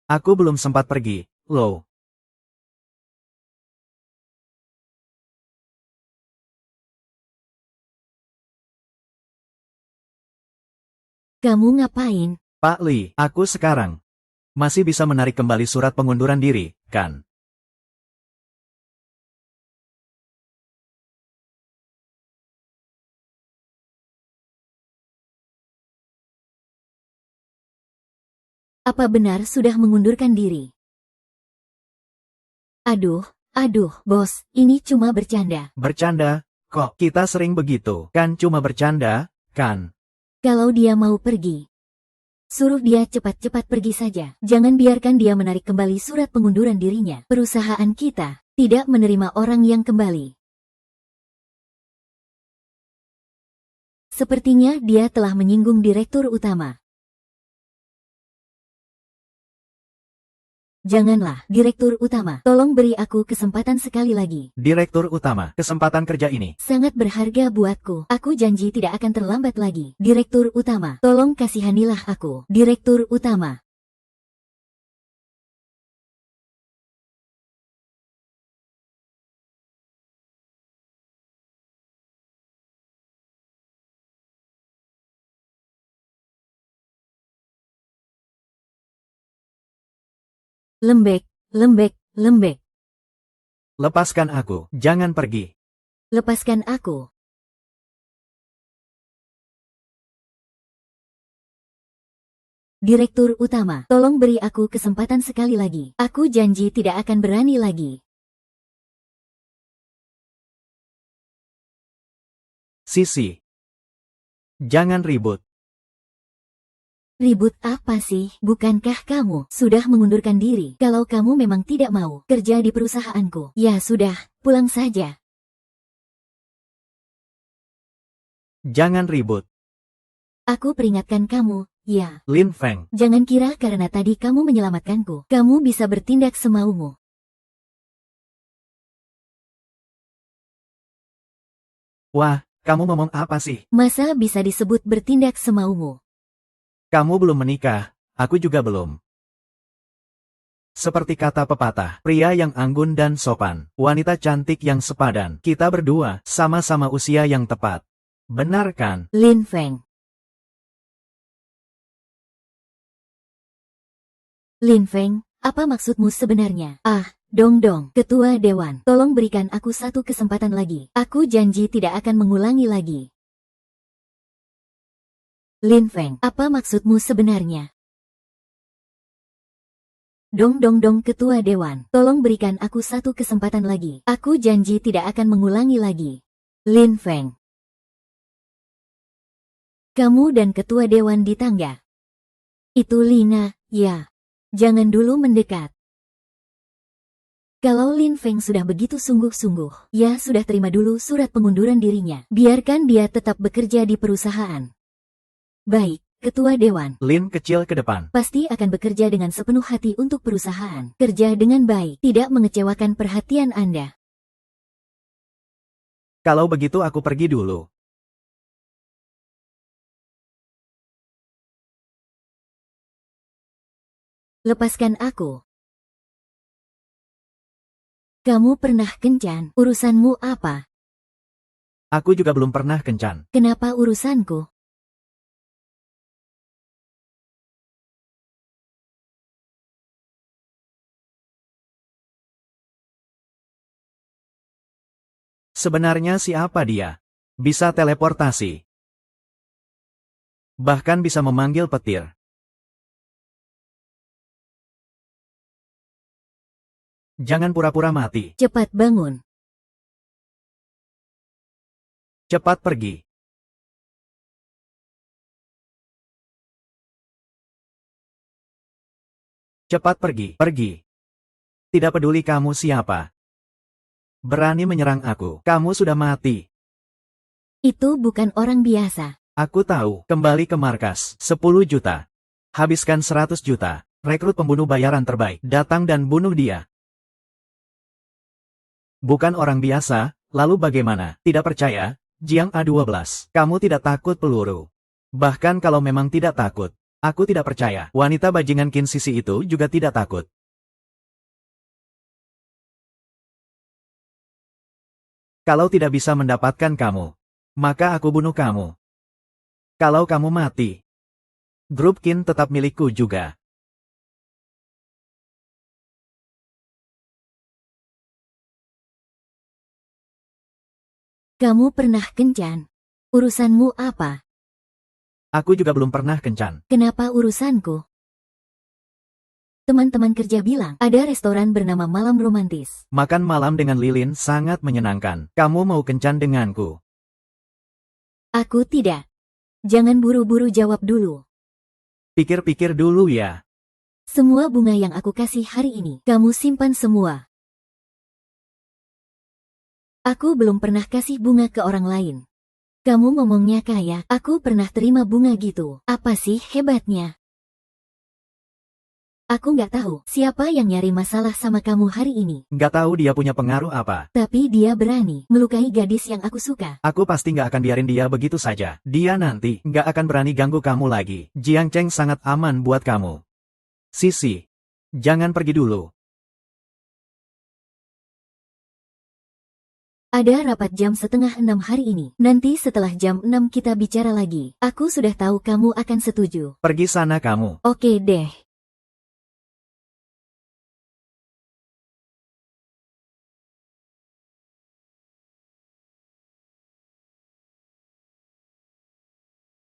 aku belum sempat pergi, loh. Kamu ngapain? Pak Li, aku sekarang masih bisa menarik kembali surat pengunduran diri, kan? Apa benar sudah mengundurkan diri? Aduh, bos, ini cuma bercanda. Bercanda? Kok kita sering begitu? Kan cuma bercanda, kan? Kalau dia mau pergi, suruh dia cepat-cepat pergi saja. Jangan biarkan dia menarik kembali surat pengunduran dirinya. Perusahaan kita tidak menerima orang yang kembali. Sepertinya dia telah menyinggung direktur utama. Janganlah, direktur utama. Tolong beri aku kesempatan sekali lagi. Direktur utama, kesempatan kerja ini. Sangat berharga buatku. Aku janji tidak akan terlambat lagi. Direktur utama, tolong kasihanilah aku. Direktur utama. Lembek, lembek, lembek. Lepaskan aku, jangan pergi. Lepaskan aku. Direktur utama, tolong beri aku kesempatan sekali lagi. Aku janji tidak akan berani lagi. Sisi. Jangan ribut. Ribut apa sih? Bukankah kamu sudah mengundurkan diri? Kalau kamu memang tidak mau kerja di perusahaanku, ya sudah, pulang saja. Jangan ribut. Aku peringatkan kamu, ya. Lin Feng. Jangan kira karena tadi kamu menyelamatkanku, kamu bisa bertindak semaumu. Wah, kamu ngomong apa sih? Masa bisa disebut bertindak semaumu? Kamu belum menikah, aku juga belum. Seperti kata pepatah, pria yang anggun dan sopan, wanita cantik yang sepadan. Kita berdua sama-sama usia yang tepat. Benar kan? Lin Feng. Lin Feng, apa maksudmu sebenarnya? Dong, Ketua Dewan, tolong berikan aku satu kesempatan lagi. Aku janji tidak akan mengulangi lagi. Lin Feng, apa maksudmu sebenarnya? Dong, Ketua Dewan, tolong berikan aku satu kesempatan lagi. Aku janji tidak akan mengulangi lagi. Lin Feng. Kamu dan Ketua Dewan di tangga. Itu Lina, ya. Jangan dulu mendekat. Kalau Lin Feng sudah begitu sungguh-sungguh, ya sudah terima dulu surat pengunduran dirinya. Biarkan dia tetap bekerja di perusahaan. Baik, Ketua Dewan. Lin kecil ke depan. Pasti akan bekerja dengan sepenuh hati untuk perusahaan. Kerja dengan baik, tidak mengecewakan perhatian Anda. Kalau begitu aku pergi dulu. Lepaskan aku. Kamu pernah kencan? Urusanmu apa? Aku juga belum pernah kencan. Kenapa urusanku? Sebenarnya siapa dia? Bisa teleportasi. Bahkan bisa memanggil petir. Jangan pura-pura mati. Cepat bangun. Cepat pergi. Cepat pergi. Pergi. Tidak peduli kamu siapa. Berani menyerang aku. Kamu sudah mati. Itu bukan orang biasa. Aku tahu. Kembali ke markas. 10 juta. Habiskan 100 juta. Rekrut pembunuh bayaran terbaik. Datang dan bunuh dia. Bukan orang biasa. Lalu bagaimana? Tidak percaya? Jiang A12. Kamu tidak takut peluru. Bahkan kalau memang tidak takut, aku tidak percaya. Wanita bajingan Qin Sisi itu juga tidak takut. Kalau tidak bisa mendapatkan kamu, maka aku bunuh kamu. Kalau kamu mati, grup Qin tetap milikku juga. Kamu pernah kencan? Urusanmu apa? Aku juga belum pernah kencan. Kenapa urusanku? Teman-teman kerja bilang, ada restoran bernama Malam Romantis. Makan malam dengan lilin sangat menyenangkan. Kamu mau kencan denganku? Aku tidak. Jangan buru-buru jawab dulu. Pikir-pikir dulu ya. Semua bunga yang aku kasih hari ini, kamu simpan semua. Aku belum pernah kasih bunga ke orang lain. Kamu ngomongnya kayak, aku pernah terima bunga gitu. Apa sih hebatnya? Aku nggak tahu siapa yang nyari masalah sama kamu hari ini. Nggak tahu dia punya pengaruh apa. Tapi dia berani melukai gadis yang aku suka. Aku pasti nggak akan biarin dia begitu saja. Dia nanti nggak akan berani ganggu kamu lagi. Jiang Cheng sangat aman buat kamu. Sisi, jangan pergi dulu. Ada rapat jam 5:30 hari ini. Nanti setelah jam 6 kita bicara lagi. Aku sudah tahu kamu akan setuju. Pergi sana kamu. Oke deh.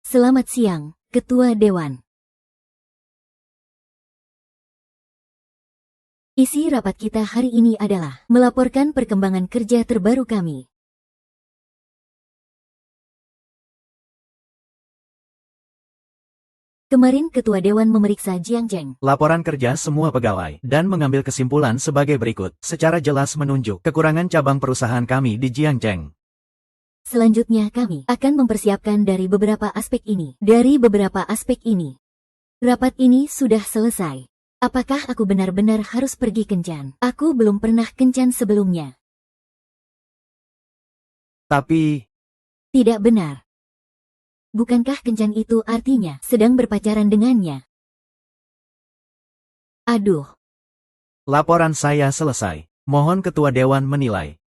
Selamat siang, Ketua Dewan. Isi rapat kita hari ini adalah melaporkan perkembangan kerja terbaru kami. Kemarin Ketua Dewan memeriksa Jiang Cheng. Laporan kerja semua pegawai dan mengambil kesimpulan sebagai berikut. Secara jelas menunjuk kekurangan cabang perusahaan kami di Jiang Cheng. Selanjutnya kami akan mempersiapkan dari beberapa aspek ini. Dari beberapa aspek ini. Rapat ini sudah selesai. Apakah aku benar-benar harus pergi kencan? Aku belum pernah kencan sebelumnya. Tapi, Tidak benar. Bukankah kencan itu artinya sedang berpacaran dengannya? Aduh, laporan saya selesai. Mohon Ketua Dewan menilai.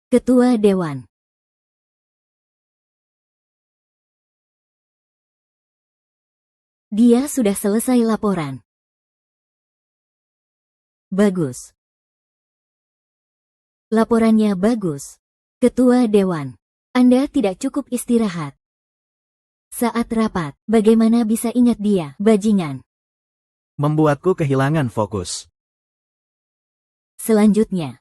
Ketua Dewan. Dia sudah selesai laporan. Bagus. Laporannya bagus. Ketua Dewan, Anda tidak cukup istirahat. Saat rapat, bagaimana bisa ingat dia, bajingan? Membuatku kehilangan fokus. Selanjutnya.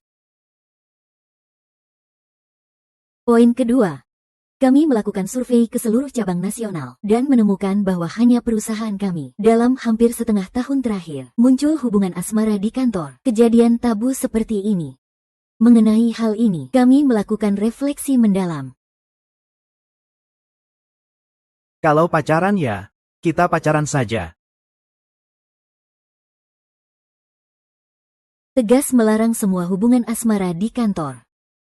Poin kedua. Kami melakukan survei ke seluruh cabang nasional dan menemukan bahwa hanya perusahaan kami dalam hampir setengah tahun terakhir muncul hubungan asmara di kantor. Kejadian tabu seperti ini. Mengenai hal ini, kami melakukan refleksi mendalam. Kalau pacaran ya, kita pacaran saja. Tegas melarang semua hubungan asmara di kantor.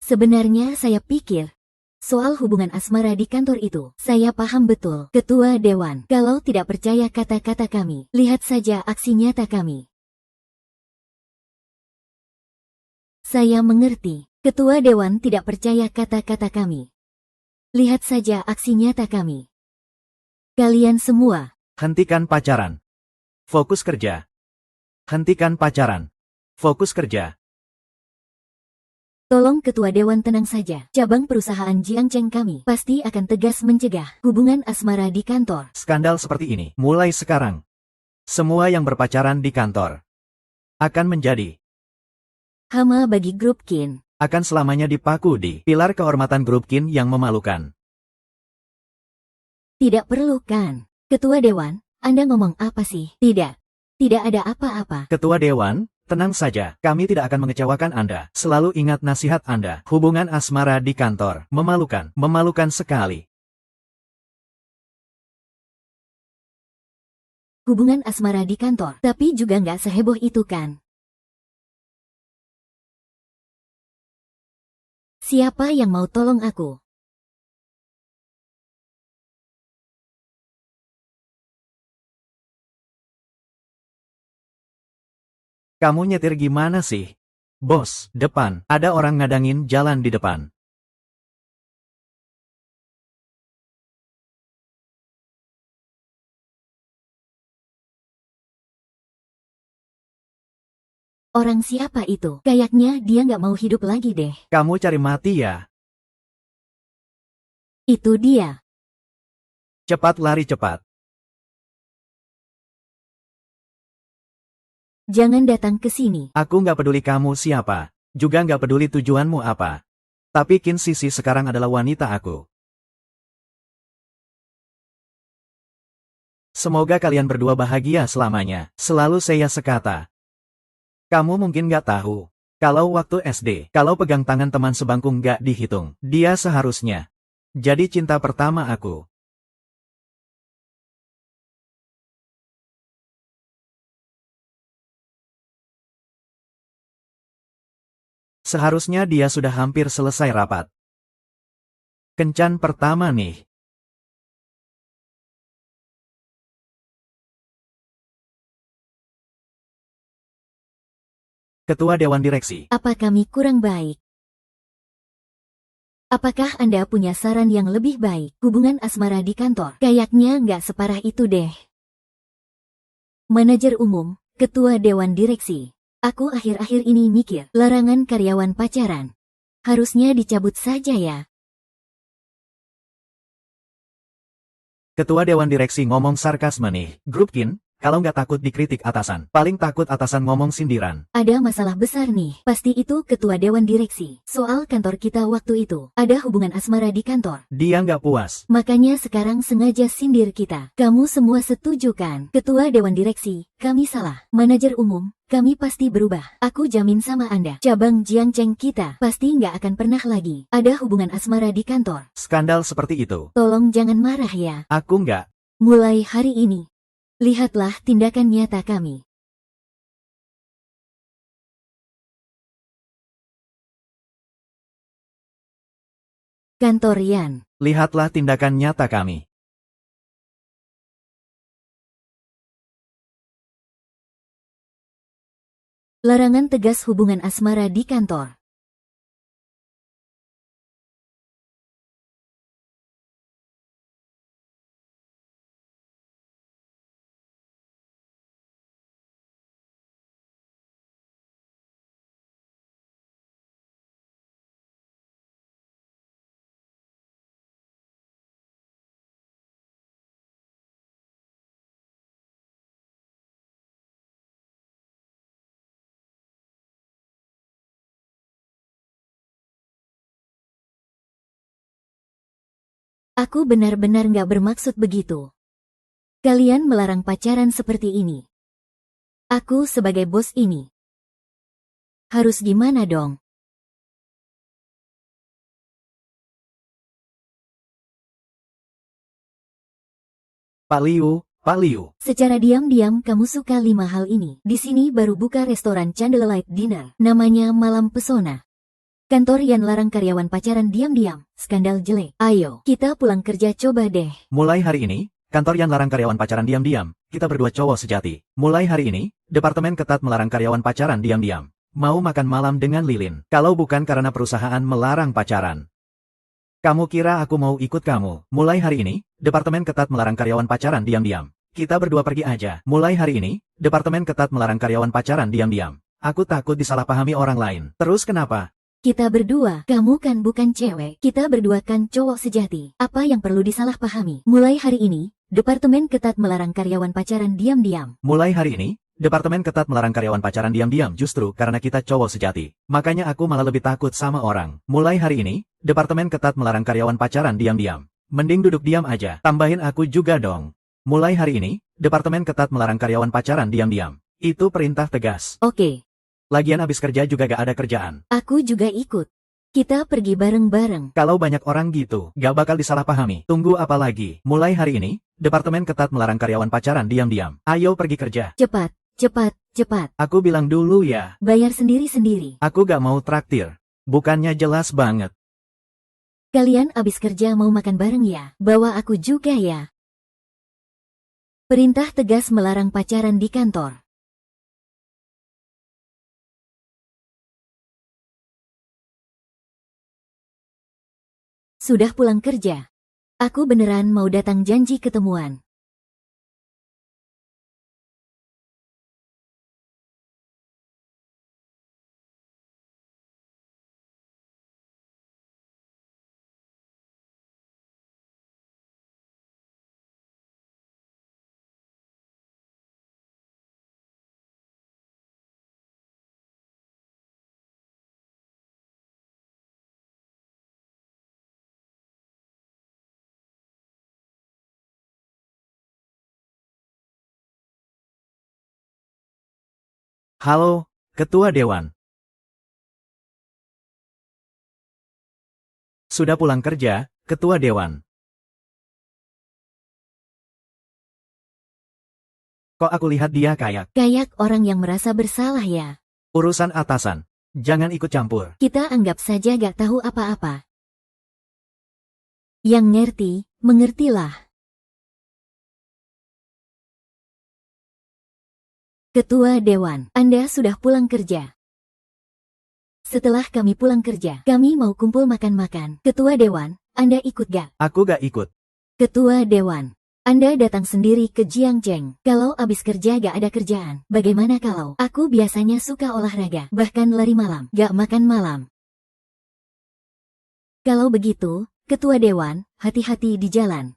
Sebenarnya saya pikir, soal hubungan asmara di kantor itu, saya paham betul. Ketua Dewan, kalau tidak percaya kata-kata kami, lihat saja aksi nyata kami. Saya mengerti, Ketua Dewan tidak percaya kata-kata kami. Lihat saja aksi nyata kami. Kalian semua, Hentikan pacaran. Fokus kerja. Hentikan pacaran. Fokus kerja. tolong Ketua Dewan tenang saja. Cabang perusahaan Jiang Cheng kami pasti akan tegas mencegah hubungan asmara di kantor. Skandal seperti ini, mulai sekarang, semua yang berpacaran di kantor akan menjadi Hama bagi grup Qin. akan selamanya dipaku di pilar kehormatan grup Qin yang memalukan. Tidak perlu kan? Ketua Dewan, Anda ngomong apa sih? Tidak. Tidak ada apa-apa. Ketua Dewan, tenang saja, kami tidak akan mengecewakan Anda. Selalu ingat nasihat Anda, hubungan asmara di kantor, memalukan, memalukan sekali. Hubungan asmara di kantor, tapi juga nggak seheboh itu kan? Siapa yang mau tolong aku? Kamu nyetir gimana sih? Bos, depan, ada orang ngadangin jalan di depan. Orang siapa itu? Kayaknya dia nggak mau hidup lagi deh. Kamu cari mati ya? Itu dia. Cepat lari cepat. Jangan datang ke sini. Aku nggak peduli kamu siapa. Juga nggak peduli tujuanmu apa. Tapi Qin Sisi sekarang adalah wanita aku. Semoga kalian berdua bahagia selamanya. Selalu saya sekata. Kamu mungkin nggak tahu. Kalau waktu SD, kalau pegang tangan teman sebangku nggak dihitung. Dia seharusnya jadi cinta pertama aku. Seharusnya dia sudah hampir selesai rapat. Kencan pertama nih. Ketua Dewan Direksi. Apa kami kurang baik? Apakah Anda punya saran yang lebih baik? Hubungan asmara di kantor kayaknya nggak separah itu deh. Manajer umum, ketua dewan direksi. Aku akhir-akhir ini mikir, larangan karyawan pacaran. Harusnya dicabut saja ya. Ketua Dewan Direksi ngomong sarkasme nih. Grup Qin, kalau nggak takut dikritik atasan, paling takut atasan ngomong sindiran. Ada masalah besar nih. Pasti itu ketua dewan direksi. Soal kantor kita waktu itu. Ada hubungan asmara di kantor. Dia nggak puas. Makanya sekarang sengaja sindir kita. Kamu semua setuju kan? Ketua dewan direksi, kami salah. Manajer umum, kami pasti berubah. Aku jamin sama Anda. Cabang Jiangcheng kita pasti nggak akan pernah lagi ada hubungan asmara di kantor. Skandal seperti itu. Tolong jangan marah ya. Aku nggak. Mulai hari ini, lihatlah tindakan nyata kami. Kantor Yan. Lihatlah tindakan nyata kami. Larangan tegas hubungan asmara di kantor. Aku benar-benar nggak bermaksud begitu. Kalian melarang pacaran seperti ini. Aku sebagai bos ini. Harus gimana dong? Pak Liu. Secara diam-diam kamu suka 5 hal ini. Di sini baru buka restoran Candlelight Dinner. Namanya Malam Pesona. Kantor Yan larang karyawan pacaran diam-diam. Skandal jelek. Ayo, kita pulang kerja coba deh. Mulai hari ini, kantor Yan larang karyawan pacaran diam-diam. Kita berdua cowok sejati. Mulai hari ini, departemen ketat melarang karyawan pacaran diam-diam. Mau makan malam dengan Lilin. Kalau bukan karena perusahaan melarang pacaran. Kamu kira aku mau ikut kamu? Mulai hari ini, departemen ketat melarang karyawan pacaran diam-diam. Kita berdua pergi aja. Mulai hari ini, departemen ketat melarang karyawan pacaran diam-diam. Aku takut disalahpahami orang lain. Terus kenapa? Kita berdua, kamu kan bukan cewek. Kita berdua kan cowok sejati. Apa yang perlu disalahpahami? Mulai hari ini, departemen ketat melarang karyawan pacaran diam-diam. Mulai hari ini, departemen ketat melarang karyawan pacaran diam-diam justru karena kita cowok sejati. Makanya aku malah lebih takut sama orang. Mulai hari ini, departemen ketat melarang karyawan pacaran diam-diam. Mending duduk diam aja. Tambahin aku juga dong. Mulai hari ini, departemen ketat melarang karyawan pacaran diam-diam. Itu perintah tegas. Oke. Lagian habis kerja juga gak ada kerjaan. Aku juga ikut. Kita pergi bareng-bareng. Kalau banyak orang gitu, gak bakal disalahpahami. Tunggu apa lagi? Mulai hari ini, departemen ketat melarang karyawan pacaran diam-diam. Ayo pergi kerja. Cepat, cepat, cepat. Aku bilang dulu ya. Bayar sendiri-sendiri. Aku gak mau traktir. Bukannya jelas banget. Kalian abis kerja mau makan bareng ya? Bawa aku juga ya. Perintah tegas melarang pacaran di kantor. Sudah pulang kerja. Aku beneran mau datang janji ketemuan. Halo, Ketua Dewan. Sudah pulang kerja, Ketua Dewan. Kok aku lihat dia kayak Kayak orang yang merasa bersalah ya. urusan atasan. Jangan ikut campur. Kita anggap saja gak tahu apa-apa. Yang ngerti, mengertilah. Ketua Dewan, Anda sudah pulang kerja. Setelah kami pulang kerja, kami mau kumpul makan-makan. Ketua Dewan, Anda ikut gak? Aku gak ikut. Ketua Dewan, Anda datang sendiri ke Jiangcheng. Kalau abis kerja gak ada kerjaan, bagaimana kalau? Aku biasanya suka olahraga, bahkan lari malam, gak makan malam. Kalau begitu, Ketua Dewan, hati-hati di jalan.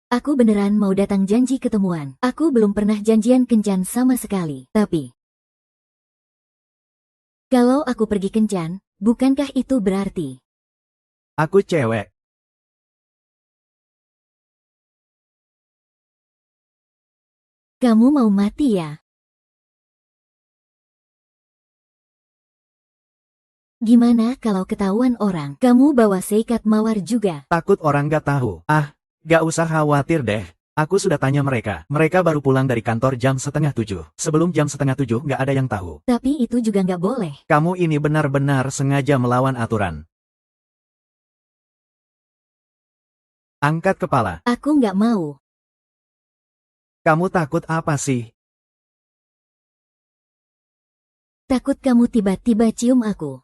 Aku beneran mau datang janji ketemuan. Aku belum pernah janjian kencan sama sekali. Tapi, kalau aku pergi kencan, bukankah itu berarti Aku cewek. kamu mau mati ya? Gimana kalau ketahuan orang? Kamu bawa seikat mawar juga. Takut orang gak tahu. Gak usah khawatir deh. Aku sudah tanya mereka. Mereka baru pulang dari kantor jam 6:30. Sebelum jam 6:30 gak ada yang tahu. Tapi itu juga nggak boleh. Kamu ini benar-benar sengaja melawan aturan. Angkat kepala. Aku nggak mau. Kamu takut apa sih? Takut kamu tiba-tiba cium aku.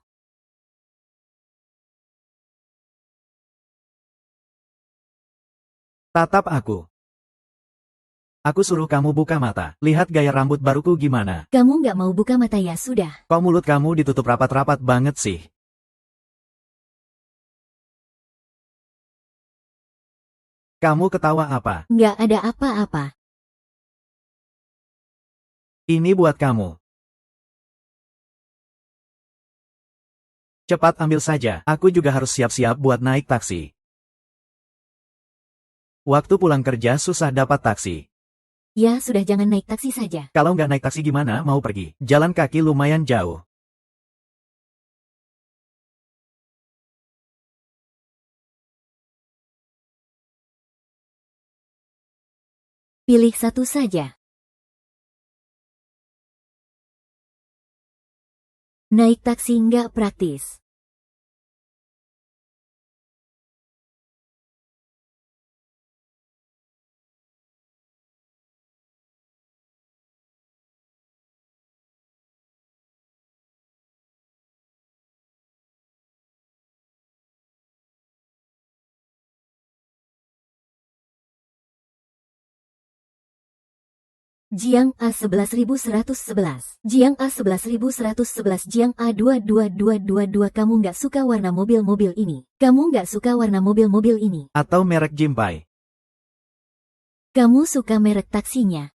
Tatap aku. Aku suruh kamu buka mata. Lihat gaya rambut baruku gimana. Kamu nggak mau buka mata ya sudah. Kok mulut kamu ditutup rapat-rapat banget sih? Kamu ketawa apa? Nggak ada apa-apa. Ini buat kamu. Cepat ambil saja. Aku juga harus siap-siap buat naik taksi. Waktu pulang kerja susah dapat taksi. Ya sudah jangan naik taksi saja. Kalau nggak naik taksi gimana mau pergi? Jalan kaki lumayan jauh. Pilih satu saja. Naik taksi nggak praktis. Jiang A 11111, Jiang A 11111, Jiang A 22222. Kamu nggak suka warna mobil-mobil ini. Kamu nggak suka warna mobil-mobil ini. Atau merek Jimpai. Kamu suka merek taksinya.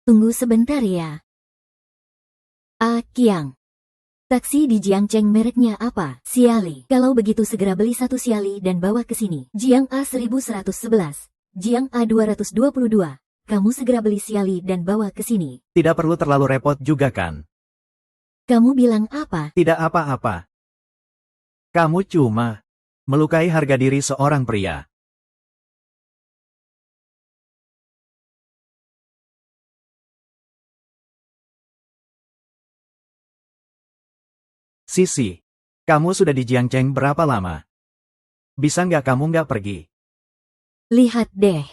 Tunggu sebentar ya. Kiang. Taksi di Jiangcheng mereknya apa? Xiali. Kalau begitu segera beli satu Xiali dan bawa ke sini. Jiang A 1111, Jiang A 222. Kamu segera beli Xiali dan bawa ke sini. Tidak perlu terlalu repot juga kan? Kamu bilang apa? Tidak apa-apa. Kamu cuma melukai harga diri seorang pria. Sisi, kamu sudah di Jiangcheng berapa lama? Bisa nggak kamu nggak pergi? Lihat deh.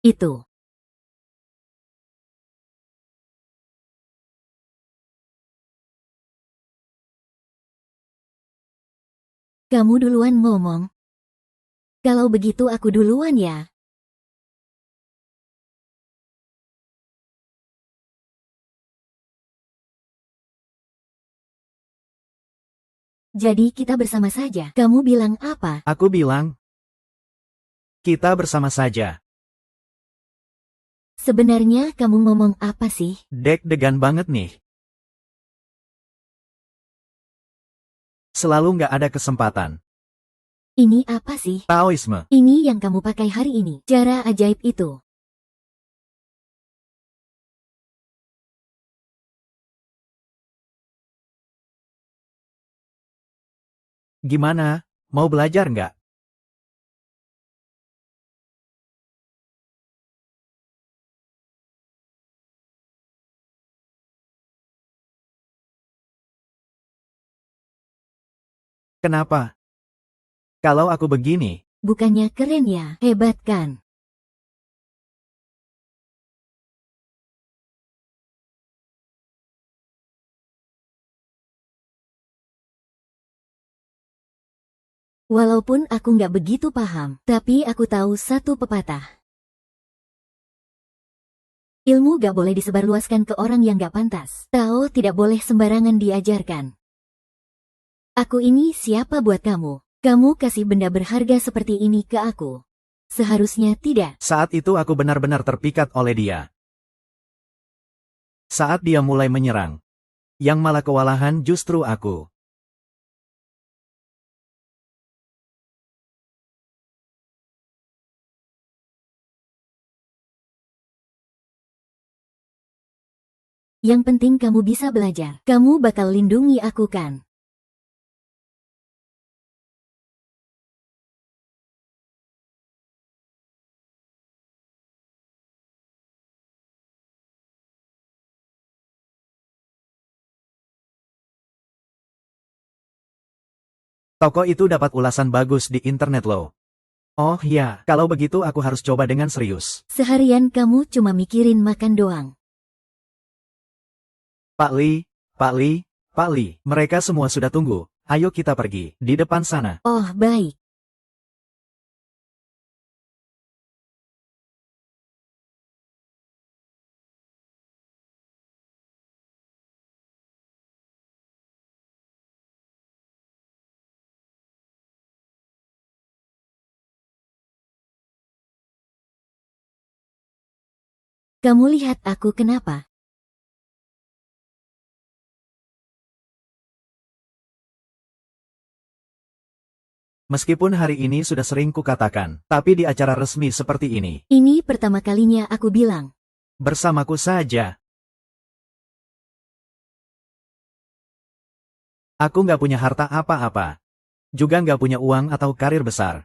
Itu. Kamu duluan ngomong. Kalau begitu aku duluan ya. Jadi kita bersama saja. Kamu bilang apa? Aku bilang, kita bersama saja. Sebenarnya kamu ngomong apa sih? Deg-degan banget nih. Selalu nggak ada kesempatan. Ini apa sih? Taoisme. Ini yang kamu pakai hari ini. Cara ajaib itu. Gimana? Mau belajar nggak? Kenapa? Kalau aku begini, Bukannya keren ya? Hebat kan? Walaupun aku nggak begitu paham, tapi aku tahu satu pepatah. Ilmu gak boleh disebarluaskan ke orang yang gak pantas. Tao tidak boleh sembarangan diajarkan. Aku ini siapa buat kamu? Kamu kasih benda berharga seperti ini ke aku. Seharusnya tidak. saat itu aku benar-benar terpikat oleh dia. Saat dia mulai menyerang, yang malah kewalahan justru aku. Yang penting kamu bisa belajar. Kamu bakal lindungi aku kan? Toko itu dapat ulasan bagus di internet loh. Oh ya, kalau begitu aku harus coba dengan serius. Seharian kamu cuma mikirin makan doang. Pak Li, Pak Li, Pak Li, mereka semua sudah tunggu. Ayo kita pergi, di depan sana. Oh, baik. Kamu lihat aku kenapa? Meskipun hari ini sudah sering kukatakan, tapi di acara resmi seperti ini, Ini pertama kalinya aku bilang. bersamaku saja. Aku nggak punya harta apa-apa. Juga nggak punya uang atau karir besar.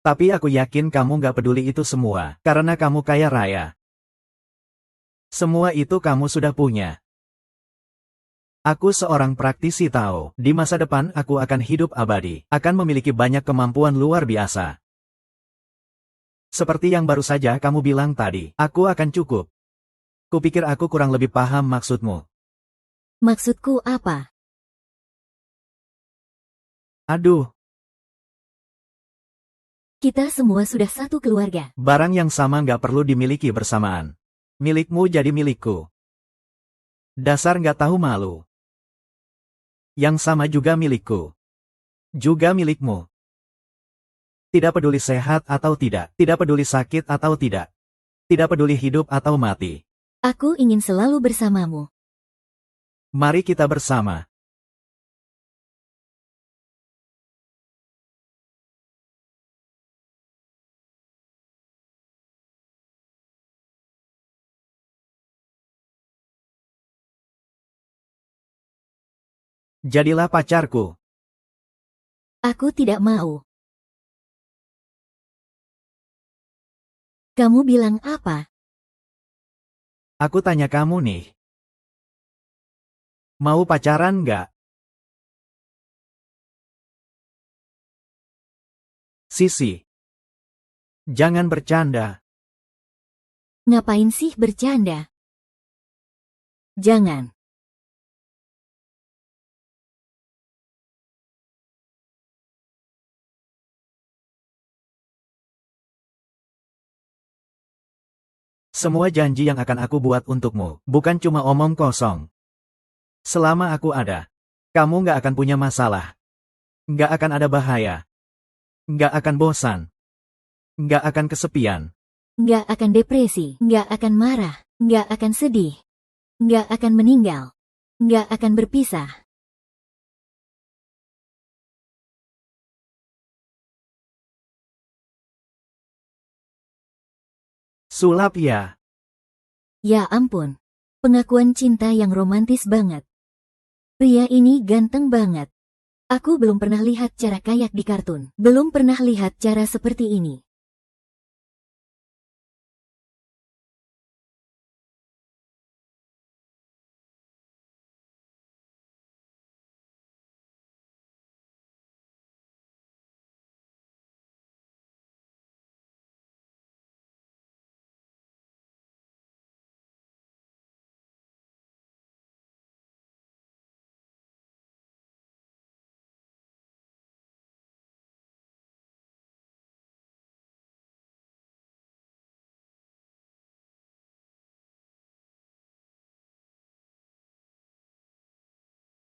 Tapi aku yakin kamu nggak peduli itu semua, karena kamu kaya raya. Semua itu kamu sudah punya. Aku seorang praktisi Tao. Di masa depan aku akan hidup abadi, akan memiliki banyak kemampuan luar biasa. Seperti yang baru saja kamu bilang tadi, aku akan cukup. Kupikir aku kurang lebih paham maksudmu. Maksudku apa? Aduh, Kita semua sudah satu keluarga. barang yang sama nggak perlu dimiliki bersamaan. Milikmu jadi milikku. Dasar nggak tahu malu. Yang sama juga milikku. Juga milikmu. Tidak peduli sehat atau tidak. Tidak peduli sakit atau tidak. Tidak peduli hidup atau mati. Aku ingin selalu bersamamu. Mari kita bersama. Jadilah pacarku. Aku tidak mau. Kamu bilang apa? Aku tanya kamu nih. Mau pacaran nggak? Sisi. Jangan bercanda. Ngapain sih bercanda? Jangan. Semua janji yang akan aku buat untukmu, bukan cuma omong kosong. Selama aku ada, kamu nggak akan punya masalah. Nggak akan ada bahaya. Nggak akan bosan. Nggak akan kesepian. Nggak akan depresi, nggak akan marah, nggak akan sedih, nggak akan meninggal, nggak akan berpisah. Sulap ya. Ya ampun, pengakuan cinta yang romantis banget. Pria ini ganteng banget. Aku belum pernah lihat cara kayak di kartun, belum pernah lihat cara seperti ini.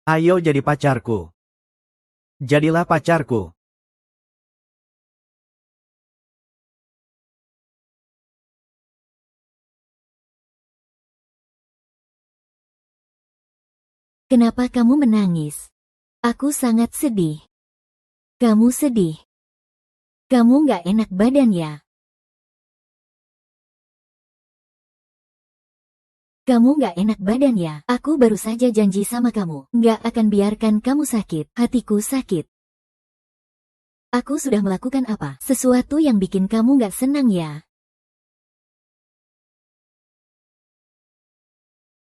Ayo jadi pacarku. Jadilah pacarku. Kenapa kamu menangis? Aku sangat sedih. Kamu sedih. Kamu nggak enak badan ya? Kamu nggak enak badan ya? Aku baru saja janji sama kamu, nggak akan biarkan kamu sakit, hatiku sakit. Aku sudah melakukan apa? Sesuatu yang bikin kamu nggak senang ya?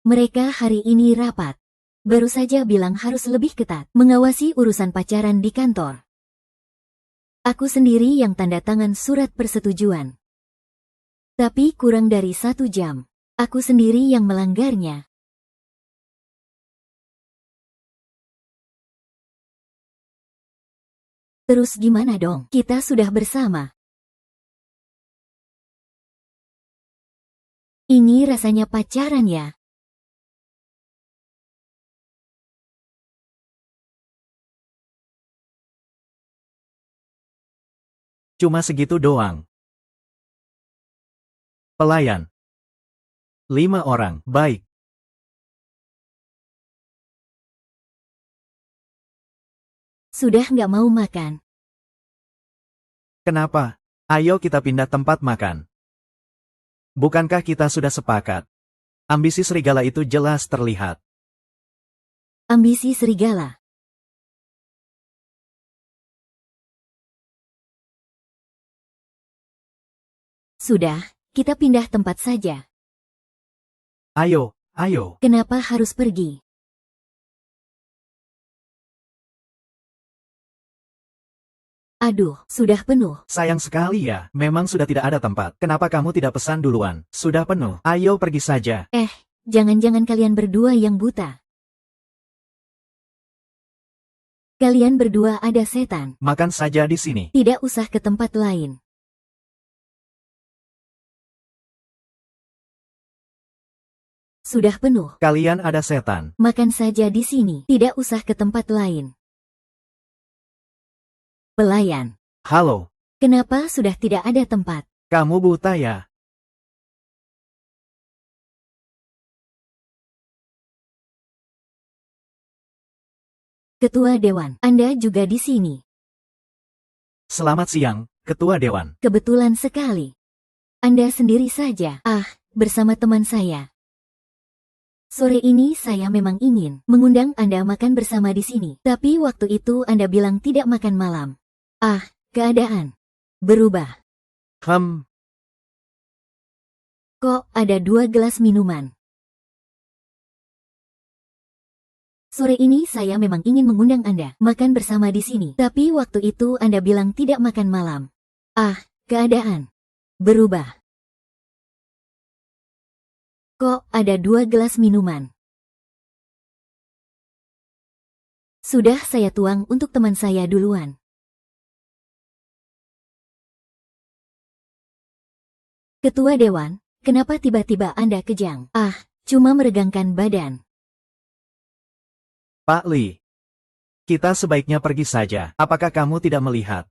Mereka hari ini rapat. Baru saja bilang harus lebih ketat, mengawasi urusan pacaran di kantor. Aku sendiri yang tanda tangan surat persetujuan. Tapi kurang dari 1 jam. Aku sendiri yang melanggarnya. Terus gimana dong? Kita sudah bersama. Ini rasanya pacaran ya? Cuma segitu doang. Pelayan. 5 orang, baik. Sudah nggak mau makan. Kenapa? Ayo kita pindah tempat makan. Bukankah kita sudah sepakat? Ambisi serigala itu jelas terlihat. Ambisi serigala. Sudah, kita pindah tempat saja. Ayo, ayo. Kenapa harus pergi? Aduh, sudah penuh. Sayang sekali ya, memang sudah tidak ada tempat. Kenapa kamu tidak pesan duluan? Sudah penuh. Ayo pergi saja. Jangan-jangan kalian berdua yang buta. Kalian berdua ada setan. Makan saja di sini. Tidak usah ke tempat lain. Sudah penuh. Kalian ada setan. Makan saja di sini. Tidak usah ke tempat lain. Pelayan. Halo, Kenapa sudah tidak ada tempat? kamu buta ya? Ketua Dewan, Anda juga di sini. Selamat siang, Ketua Dewan. Kebetulan sekali. Anda sendiri saja. Bersama teman saya. Sore ini saya memang ingin mengundang Anda makan bersama di sini. Tapi waktu itu Anda bilang tidak makan malam. Keadaan berubah. Kok ada 2 gelas minuman? Sore ini saya memang ingin mengundang Anda makan bersama di sini. Tapi waktu itu Anda bilang tidak makan malam. Keadaan berubah. Kok ada 2 gelas minuman? Sudah saya tuang untuk teman saya duluan. Ketua Dewan, kenapa tiba-tiba Anda kejang? Cuma meregangkan badan. Pak Li. Kita sebaiknya pergi saja. Apakah kamu tidak melihat?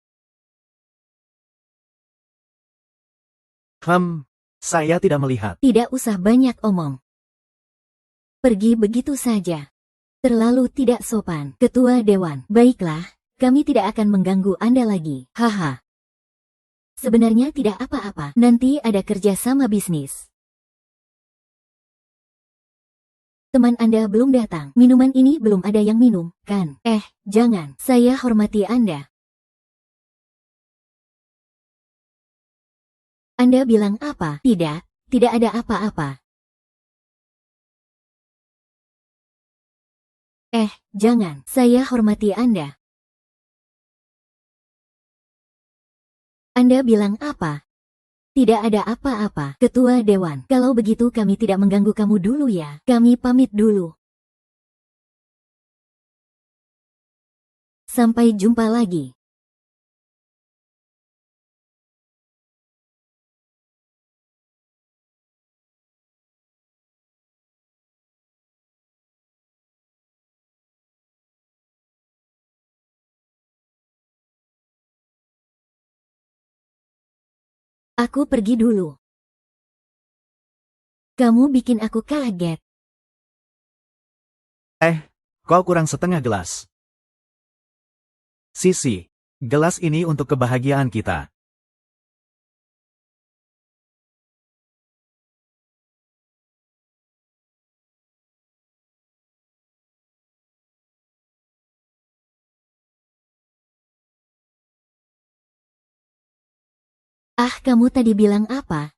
Saya tidak melihat. Tidak usah banyak omong. Pergi begitu saja. Terlalu tidak sopan. Ketua Dewan, baiklah, kami tidak akan mengganggu Anda lagi. Haha. Sebenarnya tidak apa-apa. Nanti ada kerja sama bisnis. Teman Anda belum datang. Minuman ini belum ada yang minum, kan? Jangan. Saya hormati Anda. Anda bilang apa? Tidak ada apa-apa. Jangan. Saya hormati Anda. Anda bilang apa? Tidak ada apa-apa. Ketua Dewan, kalau begitu kami tidak mengganggu kamu dulu ya. Kami pamit dulu. Sampai jumpa lagi. Aku pergi dulu. Kamu bikin aku kaget. Kau kurang setengah gelas. Sisi, gelas ini untuk kebahagiaan kita. Kamu tadi bilang apa?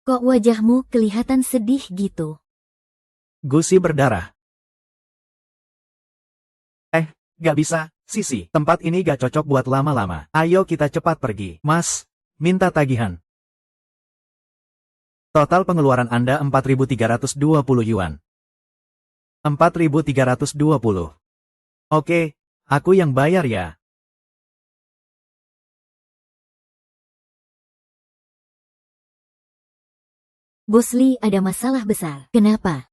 Kok wajahmu kelihatan sedih gitu? Gusi berdarah. Gak bisa, Sisi. Tempat ini gak cocok buat lama-lama. Ayo kita cepat pergi. Mas, minta tagihan. Total pengeluaran Anda 4.320 yuan. 4.320. Oke, aku yang bayar ya. Bos Li ada masalah besar. Kenapa?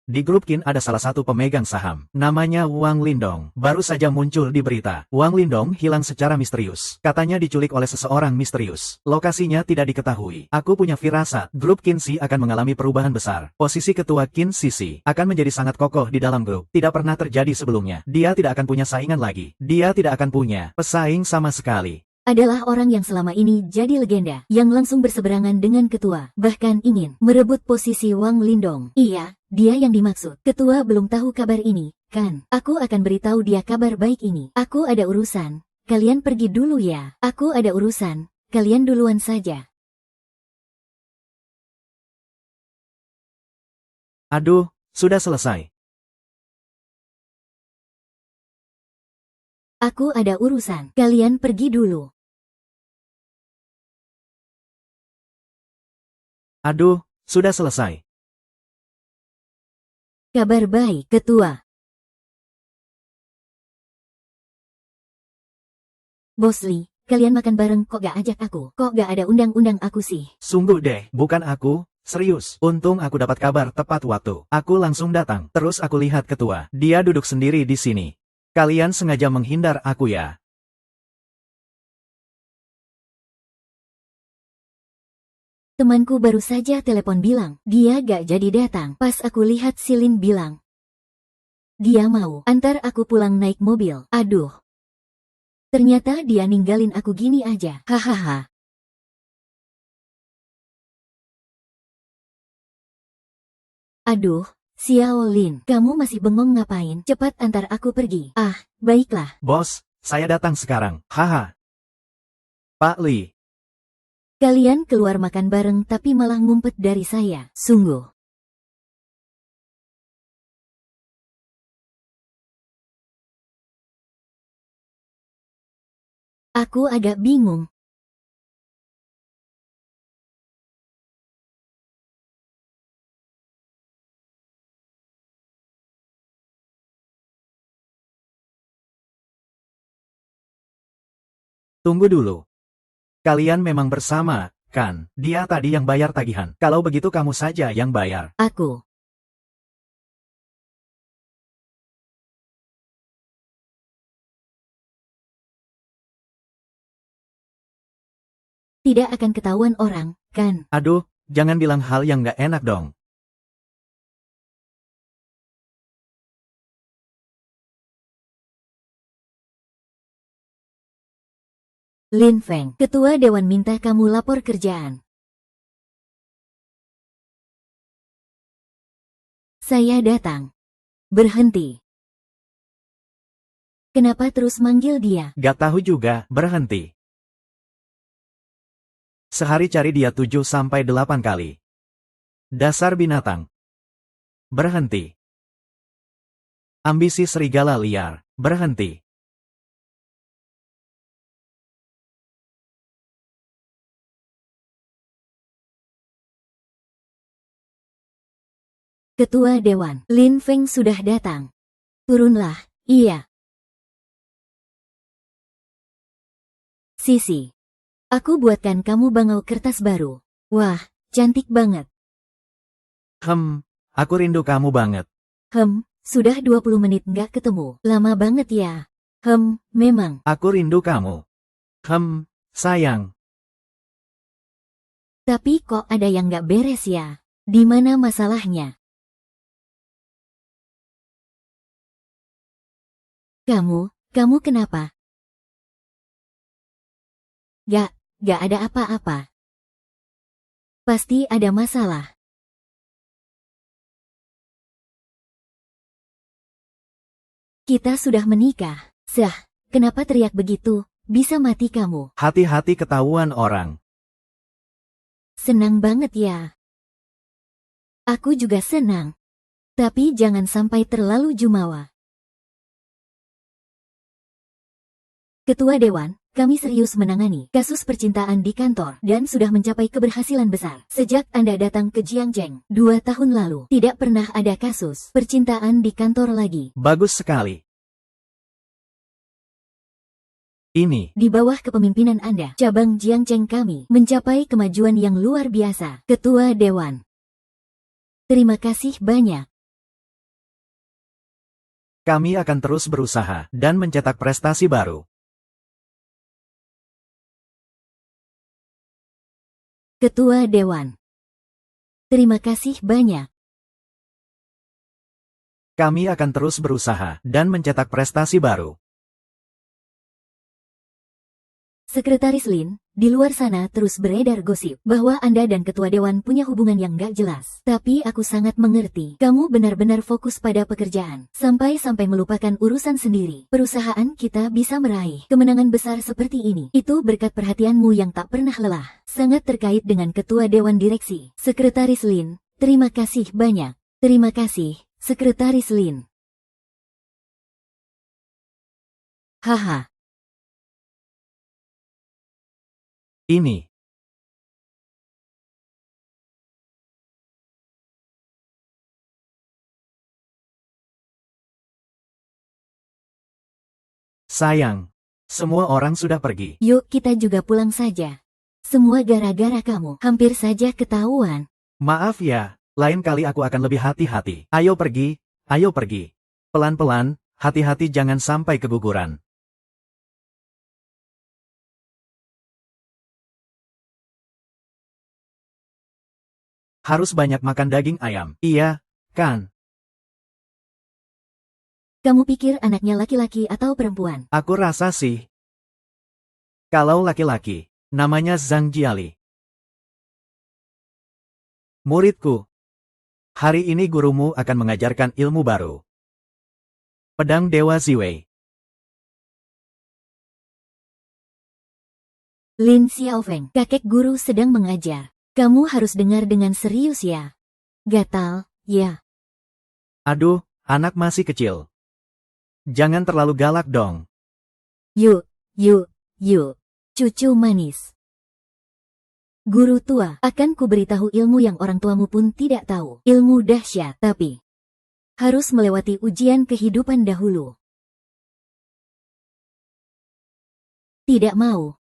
Di grup Qin ada salah satu pemegang saham. Namanya Wang Lindong. Baru saja muncul di berita. Wang Lindong hilang secara misterius. Katanya diculik oleh seseorang misterius. Lokasinya tidak diketahui. Aku punya firasat, grup Qin Si akan mengalami perubahan besar. Posisi ketua Qin Sisi akan menjadi sangat kokoh di dalam grup. Tidak pernah terjadi sebelumnya. Dia tidak akan punya saingan lagi. Dia tidak akan punya pesaing sama sekali. Adalah orang yang selama ini jadi legenda, yang langsung berseberangan dengan ketua, bahkan ingin merebut posisi Wang Lindong. Iya, dia yang dimaksud. Ketua belum tahu kabar ini, kan? Aku akan beritahu dia kabar baik ini. Aku ada urusan, kalian pergi dulu ya. Aku ada urusan, kalian duluan saja. Aduh, sudah selesai. Aku ada urusan, kalian pergi dulu. Aduh, sudah selesai. Kabar baik, ketua. Bos Li, kalian makan bareng kok gak ajak aku? Kok gak ada undang-undang aku sih? Sungguh deh, bukan aku, serius. Untung aku dapat kabar tepat waktu. Aku langsung datang. Terus aku lihat ketua. Dia duduk sendiri di sini. Kalian sengaja menghindar aku ya? Temanku baru saja telepon bilang, dia gak jadi datang. Pas aku lihat Silin bilang, dia mau antar aku pulang naik mobil. Aduh. Ternyata dia ninggalin aku gini aja. Hahaha. Aduh, Xiao Lin, kamu masih bengong ngapain? Cepat antar aku pergi. Ah, baiklah. Bos, saya datang sekarang. Haha. Pak Li. Kalian keluar makan bareng tapi malah ngumpet dari saya. Sungguh. Aku agak bingung. Tunggu dulu. Kalian memang bersama, kan? Dia tadi yang bayar tagihan. Kalau begitu kamu saja yang bayar. Aku. Tidak akan ketahuan orang, kan? Aduh, jangan bilang hal yang gak enak dong. Lin Feng, ketua dewan minta kamu lapor kerjaan. Saya datang. Berhenti. Kenapa terus manggil dia? Gak tahu juga, berhenti. Sehari cari dia 7-8 kali. Dasar binatang. Berhenti. Ambisi serigala liar. Berhenti. Ketua Dewan, Lin Feng sudah datang. Turunlah, iya. Sisi. Aku buatkan kamu bangau kertas baru. Wah, cantik banget. Aku rindu kamu banget. Sudah 20 menit nggak ketemu. Lama banget ya. Memang. Aku rindu kamu. Sayang. Tapi kok ada yang nggak beres ya? Di mana masalahnya? Kamu kenapa? Gak ada apa-apa. Pasti ada masalah. Kita sudah menikah. Kenapa teriak begitu? Bisa mati kamu. Hati-hati ketahuan orang. Senang banget ya. Aku juga senang. Tapi jangan sampai terlalu jumawa. Ketua Dewan, kami serius menangani kasus percintaan di kantor dan sudah mencapai keberhasilan besar. Sejak Anda datang ke Jiangzheng 2 tahun lalu, tidak pernah ada kasus percintaan di kantor lagi. Bagus sekali. Ini, Di bawah kepemimpinan Anda, cabang Jiangzheng kami mencapai kemajuan yang luar biasa. Ketua Dewan, terima kasih banyak. kami akan terus berusaha dan mencetak prestasi baru. Ketua Dewan, terima kasih banyak. Kami akan terus berusaha dan mencetak prestasi baru. Sekretaris Lin, di luar sana terus beredar gosip bahwa Anda dan Ketua Dewan punya hubungan yang gak jelas. Tapi aku sangat mengerti. Kamu benar-benar fokus pada pekerjaan. Sampai-sampai melupakan urusan sendiri. Perusahaan kita bisa meraih kemenangan besar seperti ini. Itu berkat perhatianmu yang tak pernah lelah. Sangat terkait dengan Ketua Dewan Direksi. Sekretaris Lin, terima kasih banyak. Terima kasih, Sekretaris Lin. Haha. Ini, sayang, semua orang sudah pergi. Yuk kita juga pulang saja. Semua gara-gara kamu. Hampir saja ketahuan. Maaf ya, lain kali aku akan lebih hati-hati. Ayo pergi, ayo pergi. Pelan-pelan, hati-hati jangan sampai keguguran. Harus banyak makan daging ayam. Iya, kan? Kamu pikir anaknya laki-laki atau perempuan? Aku rasa sih. Kalau laki-laki, namanya Zhang Jiali. Muridku. Hari ini gurumu akan mengajarkan ilmu baru. Pedang Dewa Ziwei. Lin Xiaofeng, kakek guru sedang mengajar. Kamu harus dengar dengan serius ya. Gatal, ya. Aduh, anak masih kecil. Jangan terlalu galak dong. Yuk, cucu manis. Guru tua, akan kuberitahu ilmu yang orang tuamu pun tidak tahu. Ilmu dahsyat, tapi harus melewati ujian kehidupan dahulu. Tidak mau.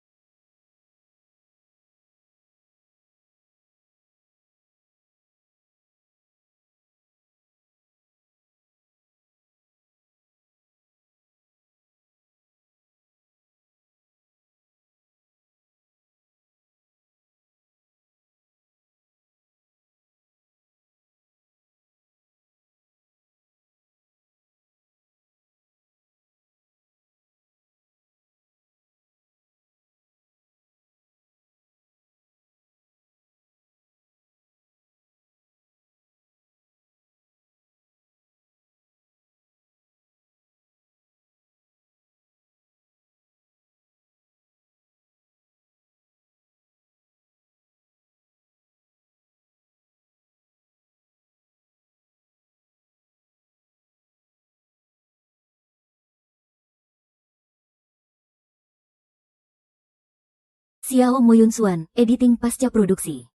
Xiao Moyun Xuan, editing pasca produksi.